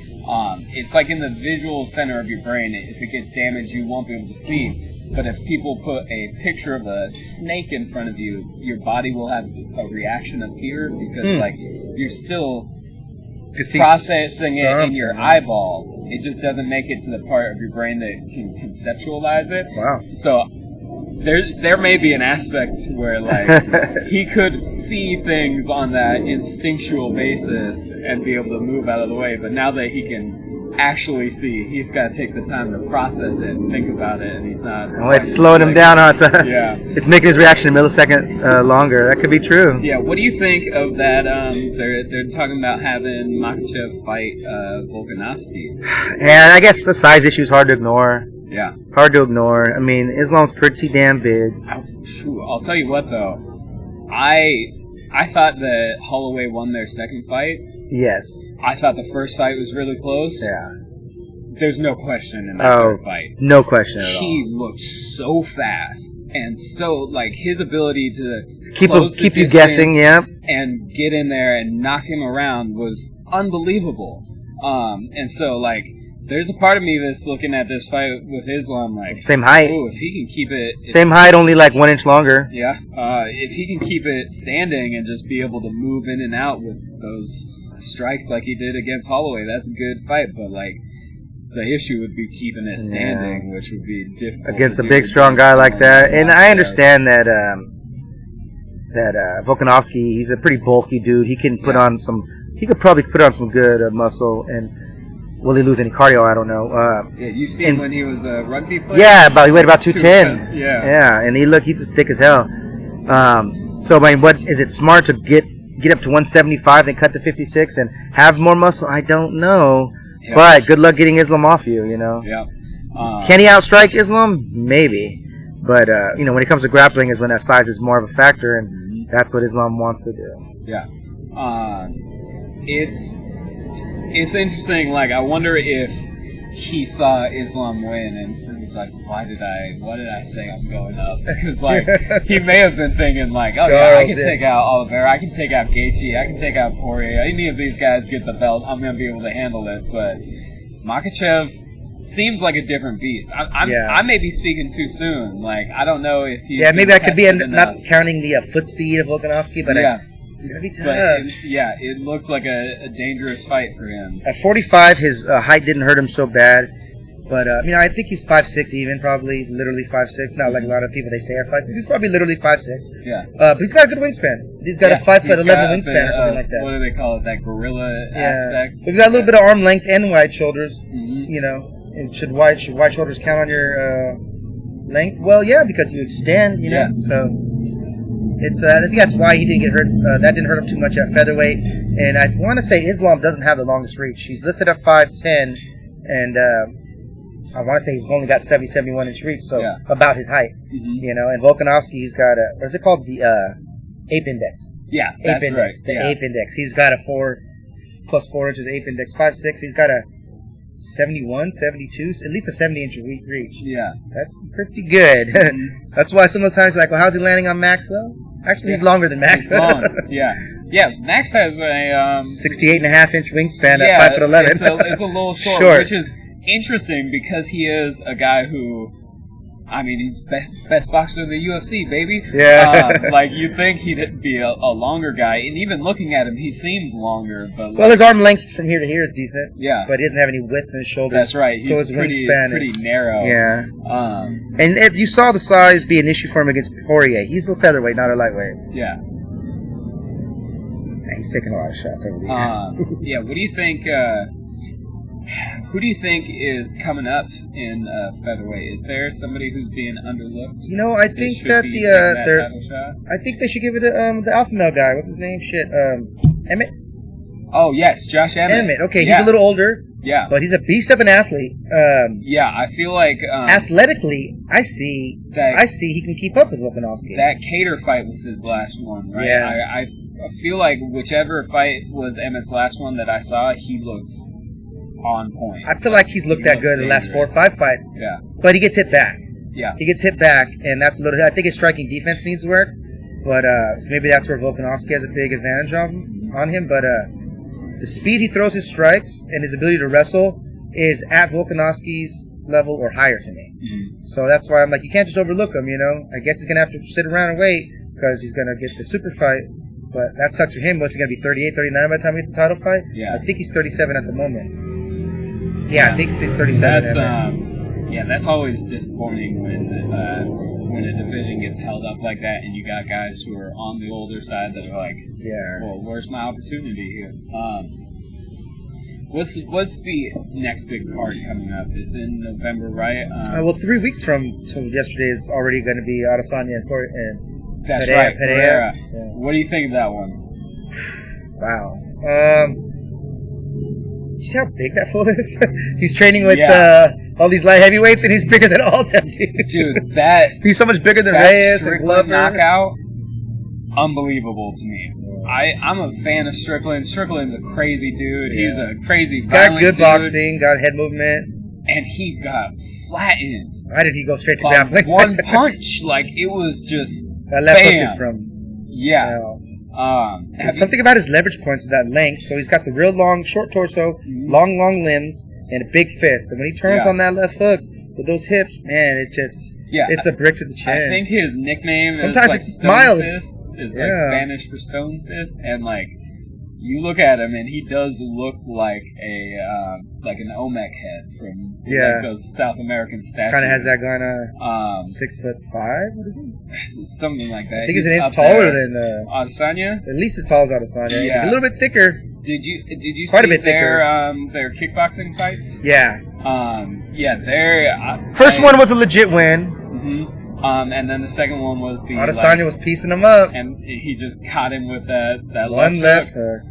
It's like in the visual center of your brain. If it gets damaged, you won't be able to see. But if people put a picture of a snake in front of you, your body will have a reaction of fear because like you're still processing it in your eyeball. It just doesn't make it to the part of your brain that can conceptualize it. Wow. So there may be an aspect where like he could see things on that instinctual basis and be able to move out of the way, but now that he can actually see, he's got to take the time to process it and think about it, and he's not. Well, it's slowed him down. Yeah, it's making his reaction a millisecond longer. That could be true. Yeah. What do you think of that? They're talking about having Makhachev fight Volkanovski. And I guess the size issue is hard to ignore. Yeah, it's hard to ignore. I mean, Islam's pretty damn big. I'll tell you what, though. I thought that Holloway won their second fight. Yes. I thought the first fight was really close. Yeah. There's no question in that third fight. No question at all. He looked so fast and so like his ability to keep you guessing, yeah, and get in there and knock him around was unbelievable. And so like. There's a part of me that's looking at this fight with Islam like... Same height. Ooh, if he can keep it... Same height, only like 1 inch longer. Yeah. If he can keep it standing and just be able to move in and out with those strikes like he did against Holloway, that's a good fight. But, like, the issue would be keeping it standing, which would be difficult. Against a big, strong guy like that. And I understand that Volkanovski, he's a pretty bulky dude. He can put on some... He could probably put on some good muscle and... Will he lose any cardio? I don't know. Yeah, you seen him when he was a rugby player? Yeah, he weighed about 210. Yeah, and he was thick as hell. So, I mean, what is it smart to get up to 175 and cut to 56 and have more muscle? I don't know. Yeah. But good luck getting Islam off you, you know. Yeah. Can he outstrike Islam? Maybe. But, when it comes to grappling is when that size is more of a factor, and that's what Islam wants to do. Yeah. It's interesting, like, I wonder if he saw Islam win and was like, why did I say I'm going up? Because, like, he may have been thinking, like, oh, yeah, I can take out Oliveira, I can take out Gaethje, I can take out Poirier, any of these guys get the belt, I'm going to be able to handle it. But Makhachev seems like a different beast. I may be speaking too soon. Like, I don't know if he... Yeah, maybe I could be not counting the foot speed of Volkanovski, but It's going to be tough. But it looks like a dangerous fight for him. At 45, his height didn't hurt him so bad. But, I think he's 5'6" even, probably. Literally 5'6". Not like a lot of people they say are 5'6". He's probably literally 5'6". Yeah. But he's got a good wingspan. He's got a 5'11" wingspan or something like that. What do they call it? That gorilla aspect? So we've got a little bit of arm length and wide shoulders. You know. And should wide shoulders count on your length? Well, yeah, because you extend, you know. So it's I think that's why he didn't get hurt. That didn't hurt him too much at featherweight. And I want to say Islam doesn't have the longest reach. He's listed at 5'10", and I want to say he's only got 71 inch reach, so about his height. You know, and Volkanovski, he's got a what's it called? The ape index. Yeah, that's ape index. right. The ape index. He's got a 4 inches ape index. 5'6". He's got a 71, 72, at least a 70-inch reach. Yeah. That's pretty good. That's why some of the times you're like, well, how's he landing on Max, though? Actually, he's longer than Max. He's long. Yeah. Yeah, Max has a... 68.5-inch wingspan at 5'11". It's a little short, which is interesting because he is a guy who... I mean, he's best boxer in the UFC, baby. Yeah. Like, you'd think he'd be a longer guy. And even looking at him, he seems longer. But well, his arm length from here to here is decent. Yeah. But he doesn't have any width in his shoulders. That's right. So his wingspan pretty narrow. Yeah. And if you saw the size be an issue for him against Poirier. He's a featherweight, not a lightweight. Yeah. He's taking a lot of shots over the years. Yeah, what do you think... who do you think is coming up in featherweight? Is there somebody who's being underlooked? You know, I think that I think they should give it to the alpha male guy. What's his name? Emmett. Oh yes, Josh Emmett. Okay, he's a little older. Yeah, but he's a beast of an athlete. Yeah, I feel like athletically, I see he can keep up with Volkanovski. That Cater fight was his last one, right? Yeah. I feel like whichever fight was Emmett's last one that I saw, he looks on point. I feel like he's looked that good in the last 4 or 5 fights. Yeah. But he gets hit back. Yeah. He gets hit back, and that's a little... I think his striking defense needs work, but so maybe that's where Volkanovski has a big advantage on him, but the speed he throws his strikes and his ability to wrestle is at Volkanovski's level or higher to me. So that's why I'm like, you can't just overlook him, you know? I guess he's going to have to sit around and wait because he's going to get the super fight, but that sucks for him. What's he going to be, 38, 39 by the time he gets the title fight? Yeah. I think he's 37 at the moment. Yeah, I think 37. That's always disappointing when a division gets held up like that, and you got guys who are on the older side that are like, well, where's my opportunity here? What's the next big card coming up? It's in November, right? Well, 3 weeks from yesterday is already going to be Adesanya and that's Pereira, right, Pereira. Yeah. What do you think of that one? Wow. You see how big that fool is? He's training with all these light heavyweights, and he's bigger than all of them, dude. Dude, he's so much bigger than Reyes and Glover. Knockout, unbelievable to me. I'm a fan of Strickland. Strickland's a crazy dude. He's a crazy violent got good dude. Boxing, got head movement. And he got flattened. Why did he go straight to grappling? One punch. Like, it was just that left hook is from... Yeah. And something about his leverage points with that length. So he's got the real long, short torso, long limbs, and a big fist. And when he turns on that left hook with those hips, man, it just... it's a brick to the chin. I think his nickname sometimes is like Stone Fist. Is like Spanish for Stone Fist. And like, you look at him and he does look like an Olmec head from like those South American statues. Kind of has that going on. 6'5"? What is he? Something like that. I think he's an inch taller than Adesanya. At least as tall as Adesanya. Yeah. A little bit thicker. Did you Quite see a bit their kickboxing fights? Yeah. First one was a legit win. And then the second one was the Adesanya was piecing him up, and he just caught him with that one left hook.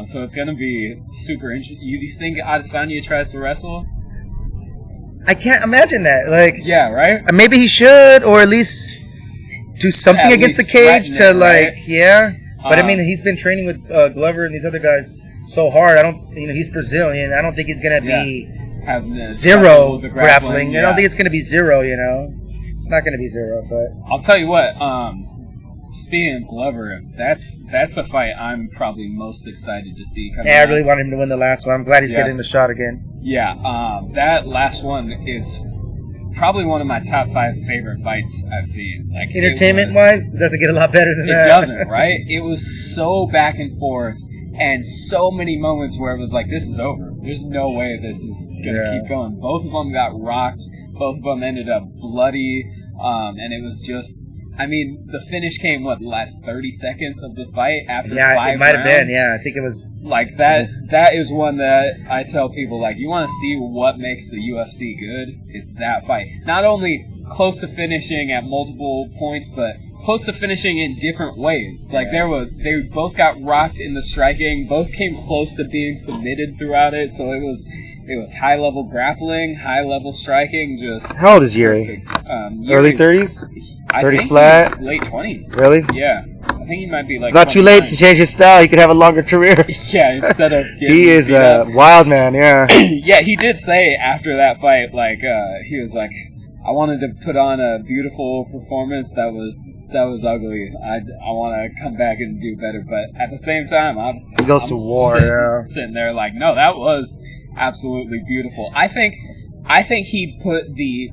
So it's gonna be super interesting. You think Adesanya tries to wrestle? I can't imagine that. Like, yeah, right? Maybe he should, or at least do something against the cage to But I mean, he's been training with Glover and these other guys so hard. He's Brazilian. I don't think he's gonna be zero grappling. I don't think it's gonna be zero. It's not gonna be zero. But I'll tell you what. Speaking of Glover, that's the fight I'm probably most excited to see coming I really want him to win the last one. I'm glad he's getting the shot again. Yeah, that last one is probably one of my top 5 favorite fights I've seen. Like entertainment-wise, it doesn't get a lot better than that. It doesn't, right? It was so back and forth, and so many moments where it was like, this is over. There's no way this is going to keep going. Both of them got rocked. Both of them ended up bloody. And it was just, I mean, the finish came, the last 30 seconds of the fight after 5 rounds? Yeah, it might have been. Yeah, I think it was. Like, that is one that I tell people, like, you want to see what makes the UFC good? It's that fight. Not only close to finishing at multiple points, but close to finishing in different ways. Like, they both got rocked in the striking, both came close to being submitted throughout it, so it was high-level grappling, high-level striking, just... How old is Yuri? Early 30s? 30 flat? He's late 20s. Really? Yeah. I think he might be like... It's not too late to change his style. He could have a longer career. Yeah, instead of... He is a wild man, yeah. Yeah, he did say after that fight, like, he was like, I wanted to put on a beautiful performance that was ugly. I want to come back and do better, but at the same time, he goes to war, sitting there like, no, that was absolutely beautiful. I think he put the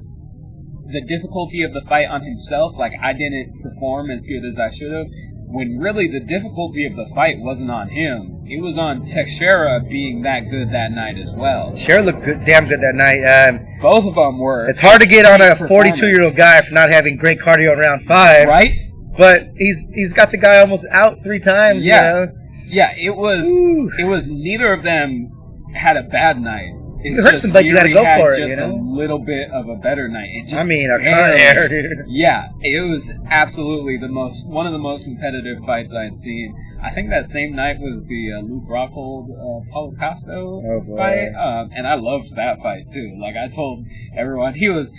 difficulty of the fight on himself. Like, I didn't perform as good as I should have, when really the difficulty of the fight wasn't on him. It was on Teixeira being that good that night as well. Teixeira looked damn good that night. Both of them were. It's hard to get on a 42-year-old guy for not having great cardio in round 5. Right? But he's got the guy almost out 3 times, yeah. You know? Yeah, it was neither of them had a bad night. It hurts him, but you got to go for it. Just you know? a little bit of a better night. It just a cut air, dude. Yeah, it was absolutely one of the most competitive fights I had seen. I think that same night was the Luke Rockhold Paulo Costa fight, and I loved that fight too. Like, I told everyone, he was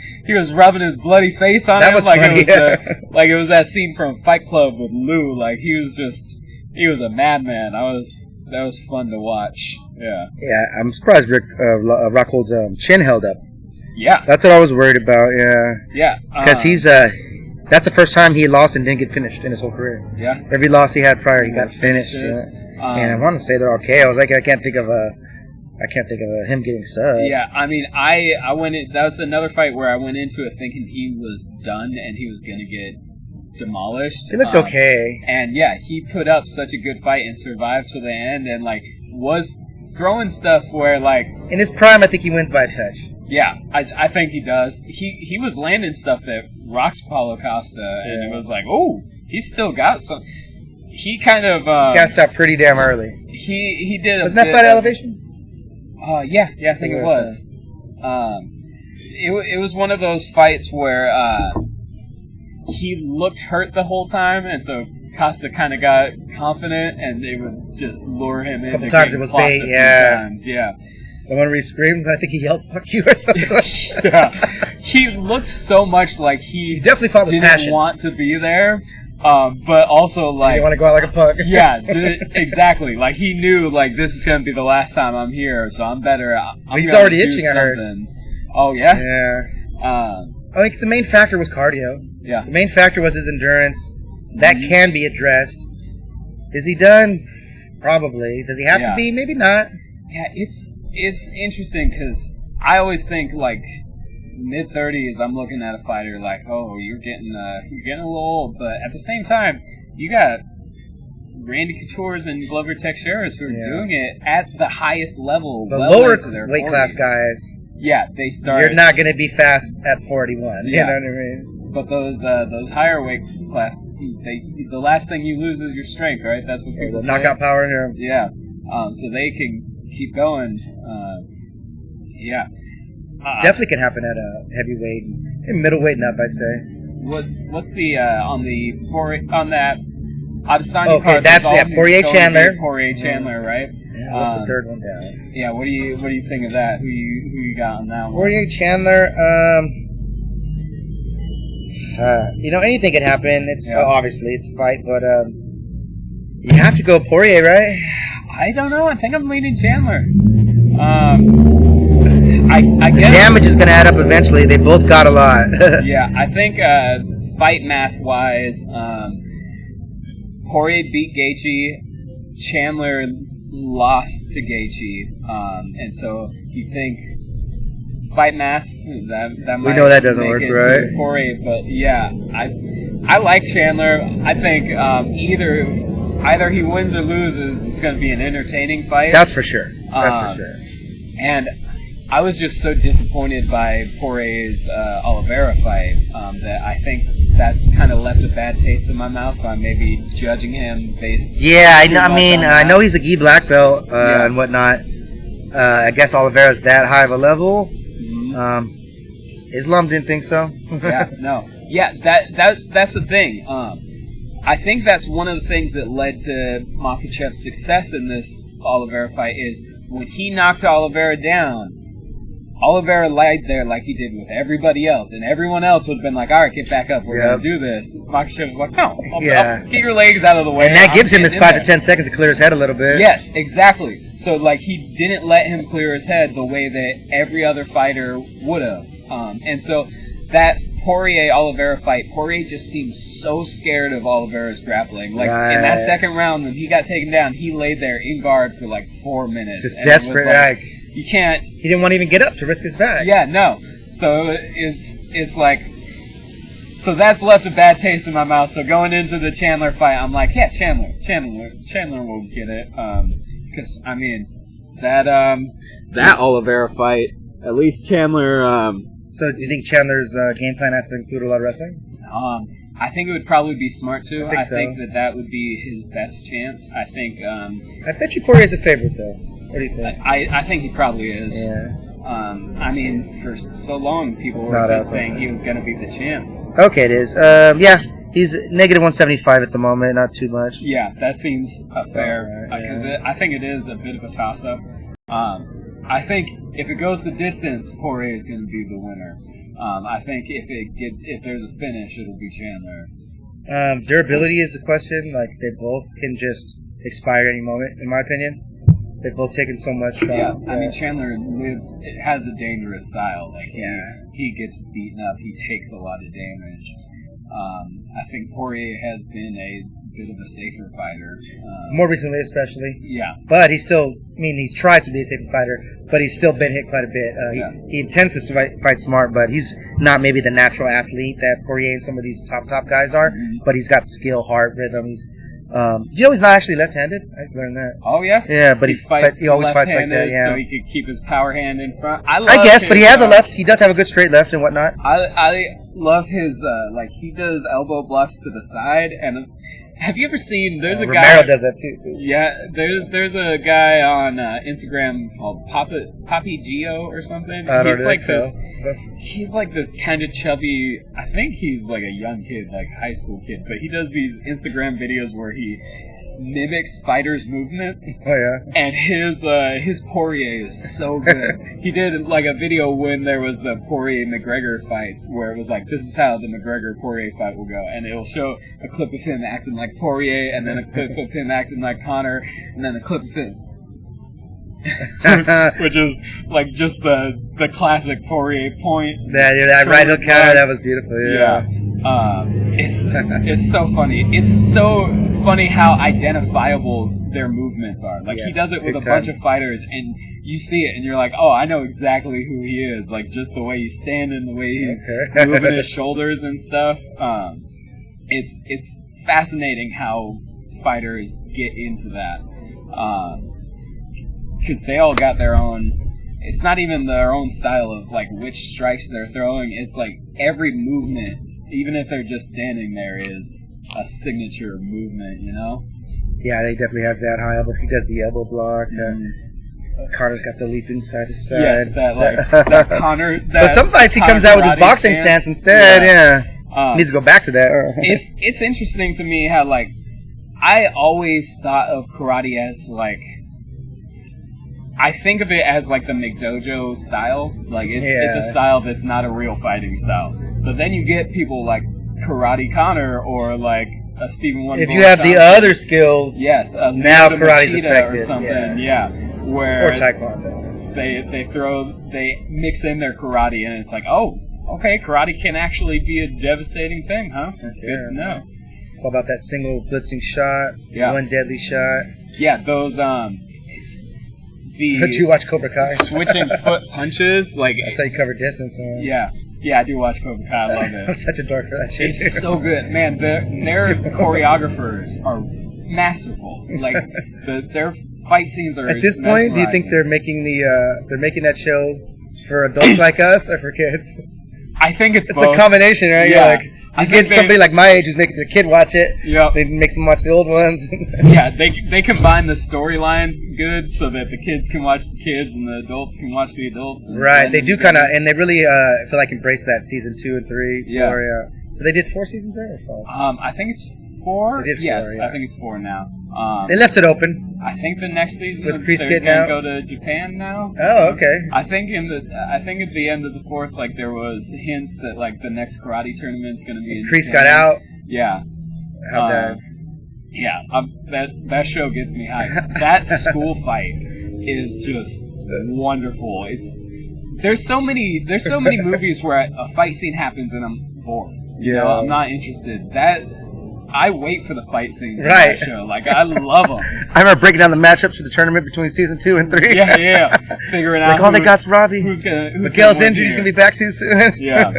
rubbing his bloody face on him, like funny, like it was that scene from Fight Club with Lou. Like, he was a madman. That was fun to watch. Yeah. Yeah, I'm surprised Rockhold's chin held up. Yeah. That's what I was worried about, yeah. Yeah. Because that's the first time he lost and didn't get finished in his whole career. Yeah. Every loss he had prior, he got finished. Yeah. And I want to say they're okay. I was like, I can't think of him getting subbed. Yeah, I mean, I went in, that was another fight where I went into it thinking he was done and he was going to get demolished. He looked okay. And yeah, he put up such a good fight and survived to the end, and like was throwing stuff where like in his prime, I think he wins by a touch. Yeah, I think he does. He was landing stuff that rocked Paulo Costa, and it was like, oh, he's still got some. He kind of got stopped pretty damn early. He did. Wasn't that fight elevation? Yeah, I think it was. It was one of those fights where he looked hurt the whole time, and so Costa kind of got confident, and they would just lure him in. A couple times it was bait, yeah. The one where he screams, I think he yelled "fuck you" or something like that. Yeah, he looked so much like he definitely fought with didn't passion. Want to be there, but also like you want to go out like a punk. Yeah, exactly. Like he knew like this is gonna be the last time I'm here, so I'm better. He's already itching. I heard. Oh yeah. Yeah. I think the main factor was cardio. Yeah. The main factor was his endurance. That can be addressed. Is he done? Probably. Does he have to be? Maybe not. Yeah, it's interesting because I always think like mid-30s. I'm looking at a fighter like, oh, you're getting a little old, but at the same time, you got Randy Couture's and Glover Teixeira's who are doing it at the highest level. The lower weight class guys. Yeah, they start. You're not going to be fast at 41. Yeah. You know what I mean? But those higher weight class, the last thing you lose is your strength, right? That's what people say. Knockout power here. Yeah. So they can keep going. Yeah. Definitely can happen at a heavyweight and middleweight and up, I'd say. What's the on that Adesanya card? Okay, that's Poirier Chandler. Poirier Chandler, right? Yeah, what's the third one down? Yeah, what do you think of that? Who you got on that one? Poirier Chandler. Anything can happen. It's obviously it's a fight, but you have to go Poirier, right? I don't know. I think I'm leaning Chandler. I guess the damage is going to add up eventually. They both got a lot. Yeah, I think fight math wise, Poirier beat Gaethje. Chandler lost to Gaethje, and so you think fight math. That might we know that doesn't work, right? Poirier, but yeah, I like Chandler. I think either he wins or loses, it's going to be an entertaining fight. That's for sure. That's for sure. And I was just so disappointed by Poirier's Oliveira fight that I think that's kind of left a bad taste in my mouth. So I'm maybe judging him based. Yeah, I know he's a gi black belt and whatnot. I guess Oliveira's that high of a level. Mm-hmm. Islam didn't think so. Yeah, that's the thing. I think that's one of the things that led to Makhachev's success in this Oliveira fight is when he knocked Oliveira down, Oliveira lied there like he did with everybody else, and everyone else would have been like, all right, get back up, we're going to do this. Makhachev was like, no, I'll get your legs out of the way. And that gives him his 5 to 10 seconds to clear his head a little bit. Yes, exactly. So, like, he didn't let him clear his head the way that every other fighter would have. And so that Poirier-Oliveira fight, Poirier just seemed so scared of Oliveira's grappling. Like, in that second round, when he got taken down, he laid there in guard for, like, 4 minutes. Just desperate. You can't... He didn't want to even get up to risk his back. Yeah, no. So it's like... So that's left a bad taste in my mouth. So going into the Chandler fight, I'm like, yeah, Chandler will get it. Because, I mean, that Oliveira fight, at least Chandler... So do you think Chandler's game plan has to include a lot of wrestling? I think it would probably be smart to. I think so. that would be his best chance. I think... I bet you Poirier's a favorite, though. What do you think? I think he probably is. Yeah. I mean, for so long, people were saying he was going to be the champ. Okay, it is. Yeah, he's negative 175 at the moment, not too much. Yeah, that seems fair. Because I think it is a bit of a toss-up. I think if it goes the distance, Poirier is going to be the winner. I think if there's a finish, it'll be Chandler. Durability is a question. Like, they both can just expire at any moment, in my opinion. They've both taken so much. Yeah, I mean, Chandler has a dangerous style. Like, he gets beaten up. He takes a lot of damage. I think Poirier has been a bit of a safer fighter. More recently, especially. Yeah. But he tries to be a safer fighter, but he's still been hit quite a bit. He intends to fight smart, but he's not maybe the natural athlete that Poirier and some of these top guys are, but he's got skill, heart, rhythm. You know he's not actually left-handed? I just learned that. Oh, yeah? Yeah, but he always fights like that, yeah. So he could keep his power hand in front. I guess, but he has a left. He does have a good straight left and whatnot. I love his, he does elbow blocks to the side, and have you ever seen, there's a guy... Romero does that too. Yeah, there's a guy on Instagram called Papi Gio or something. He's like this kind of chubby, I think he's like a young kid, like high school kid, but he does these Instagram videos where he mimics fighters' movements. Oh, yeah. And his Poirier is so good. He did like a video when there was the Poirier-McGregor fights where it was like, this is how the McGregor-Poirier fight will go. And it'll show a clip of him acting like Poirier, and then a clip of him acting like Conor, and then a clip of him. Which is like just the classic Poirier point. That right hook counter, that was beautiful. Yeah. It's so funny. It's so funny how identifiable their movements are. Like, he does it with a bunch of fighters, and you see it, and you're like, oh, I know exactly who he is. Like, just the way he's standing, the way he's moving his shoulders and stuff. It's fascinating how fighters get into that. Because they all got their own... It's not even their own style of, like, which strikes they're throwing. It's like every movement, even if they're just standing there, is a signature movement, you know? Yeah, he definitely has that high elbow. He does the elbow block. Carter's got the leaping side to side. Yes, that Conor... But some fights he comes out with his boxing stance instead, needs to go back to that. It's interesting to me how, like, I always thought of karate as, like... I think of it as like the McDojo style. Like it's a style that's not a real fighting style. But then you get people like Karate Connor or like a Stephen Wonderboy. If you have the other skills, now karate's affected. Or something, where or Taekwondo. They mix in their karate and it's like, oh, okay, karate can actually be a devastating thing, huh? Good to know. It's all about that single blitzing shot, one deadly shot. Yeah, those Do you watch Cobra Kai? Switching foot punches, like that's how you cover distance. Man. Yeah, I do watch Cobra Kai. I love it. I'm such a dork for that shit. It's so good, man. Their choreographers are masterful. Like their fight scenes are. At this point, do you think they're making that show for adults like us or for kids? I think it's both. It's a combination, right? Yeah. You get somebody like my age who's making their kid watch it. Yep. They make them watch the old ones. Yeah, they combine the storylines good so that the kids can watch the kids and the adults can watch the adults. Right, they do kind of, and they really feel like embrace that season 2 and 3. Yeah. 4, yeah. So they did 4 seasons there or 5? I think it's 4. They did 4, yes, yeah. I think it's 4 now. They left it open. I think the next season with they're going to go to Japan now. Oh, okay. I think at the end of the 4th, like there was hints that like the next karate tournament's going to be in Kreese Japan. got out. Yeah. How'd that? Yeah, that show gets me hyped. That school fight is just wonderful. There's so many movies where a fight scene happens and I'm bored. You know, I'm not interested. I wait for the fight scenes in that show. Like, I love them. I remember breaking down the matchups for the tournament between season 2 and 3. Yeah. Figuring out they got Robbie. Miguel's injured. He's going to be back too soon. Yeah.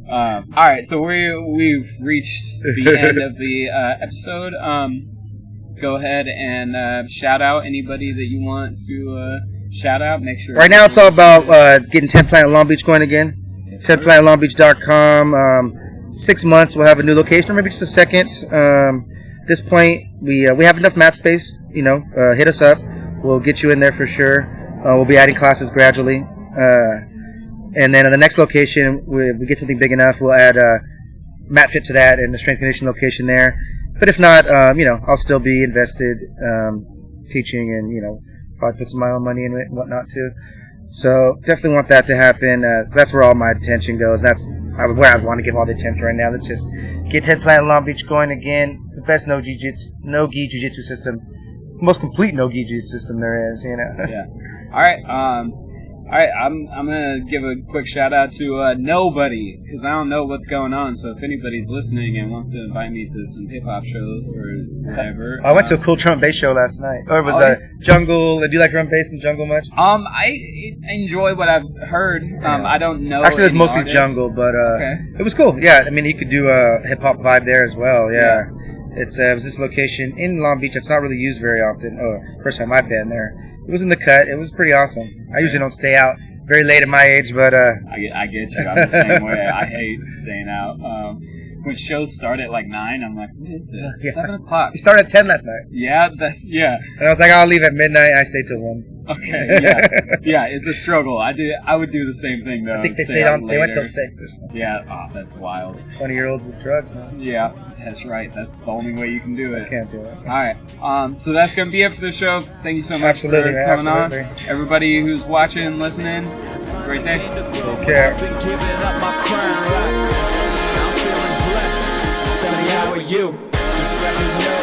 All right, so we've reached the end of the episode. Go ahead and shout out anybody that you want to shout out. Make sure. Right now, it's all about getting 10th Planet Long Beach going again. Yes, 10thplanetlongbeach.com. 6 months, we'll have a new location, or maybe just a second. At this point, we have enough mat space. Hit us up. We'll get you in there for sure. We'll be adding classes gradually. And then at the next location, we get something big enough, we'll add MatFit to that and the strength conditioning location there. But if not, I'll still be invested teaching and, probably put some of my own money in it and whatnot too. So definitely want that to happen. So that's where all my attention goes. That's where I want to give all the attention right now. Let's just get 10th Planet Long Beach going again. The best no-gi jiu-jitsu system. Most complete no-gi jiu-jitsu system there is, Yeah. All right, I'm gonna give a quick shout out to nobody, because I don't know what's going on. So if anybody's listening and wants to invite me to some hip hop shows or whatever, I went to a cool drum and bass show last night. Or it was jungle. Do you like drum and bass and jungle much? I enjoy what I've heard. I don't know. Actually, it was mostly jungle, but it was cool. Yeah, I mean, you could do a hip hop vibe there as well. Yeah. It was this location in Long Beach that's not really used very often. First time I've been there. It was in the cut. It was pretty awesome. I usually don't stay out very late at my age, but I get you. I'm the same way. I hate staying out. When shows start at like 9, I'm like, what is this? 7 o'clock. You started at 10 last night. Yeah, And I was like, I'll leave at midnight. I stayed till 1. Okay, yeah, it's a struggle. I would do the same thing though. I think they stayed on. They went till 6 or something. Yeah, that's wild. 20-year-olds with drugs, man. Yeah, that's right. That's the only way you can do it. I can't do it. All right. So that's gonna be it for the show. Thank you so much for coming on. Everybody who's watching and listening, have a great day. Take care. Tell me how are you? Just let me know.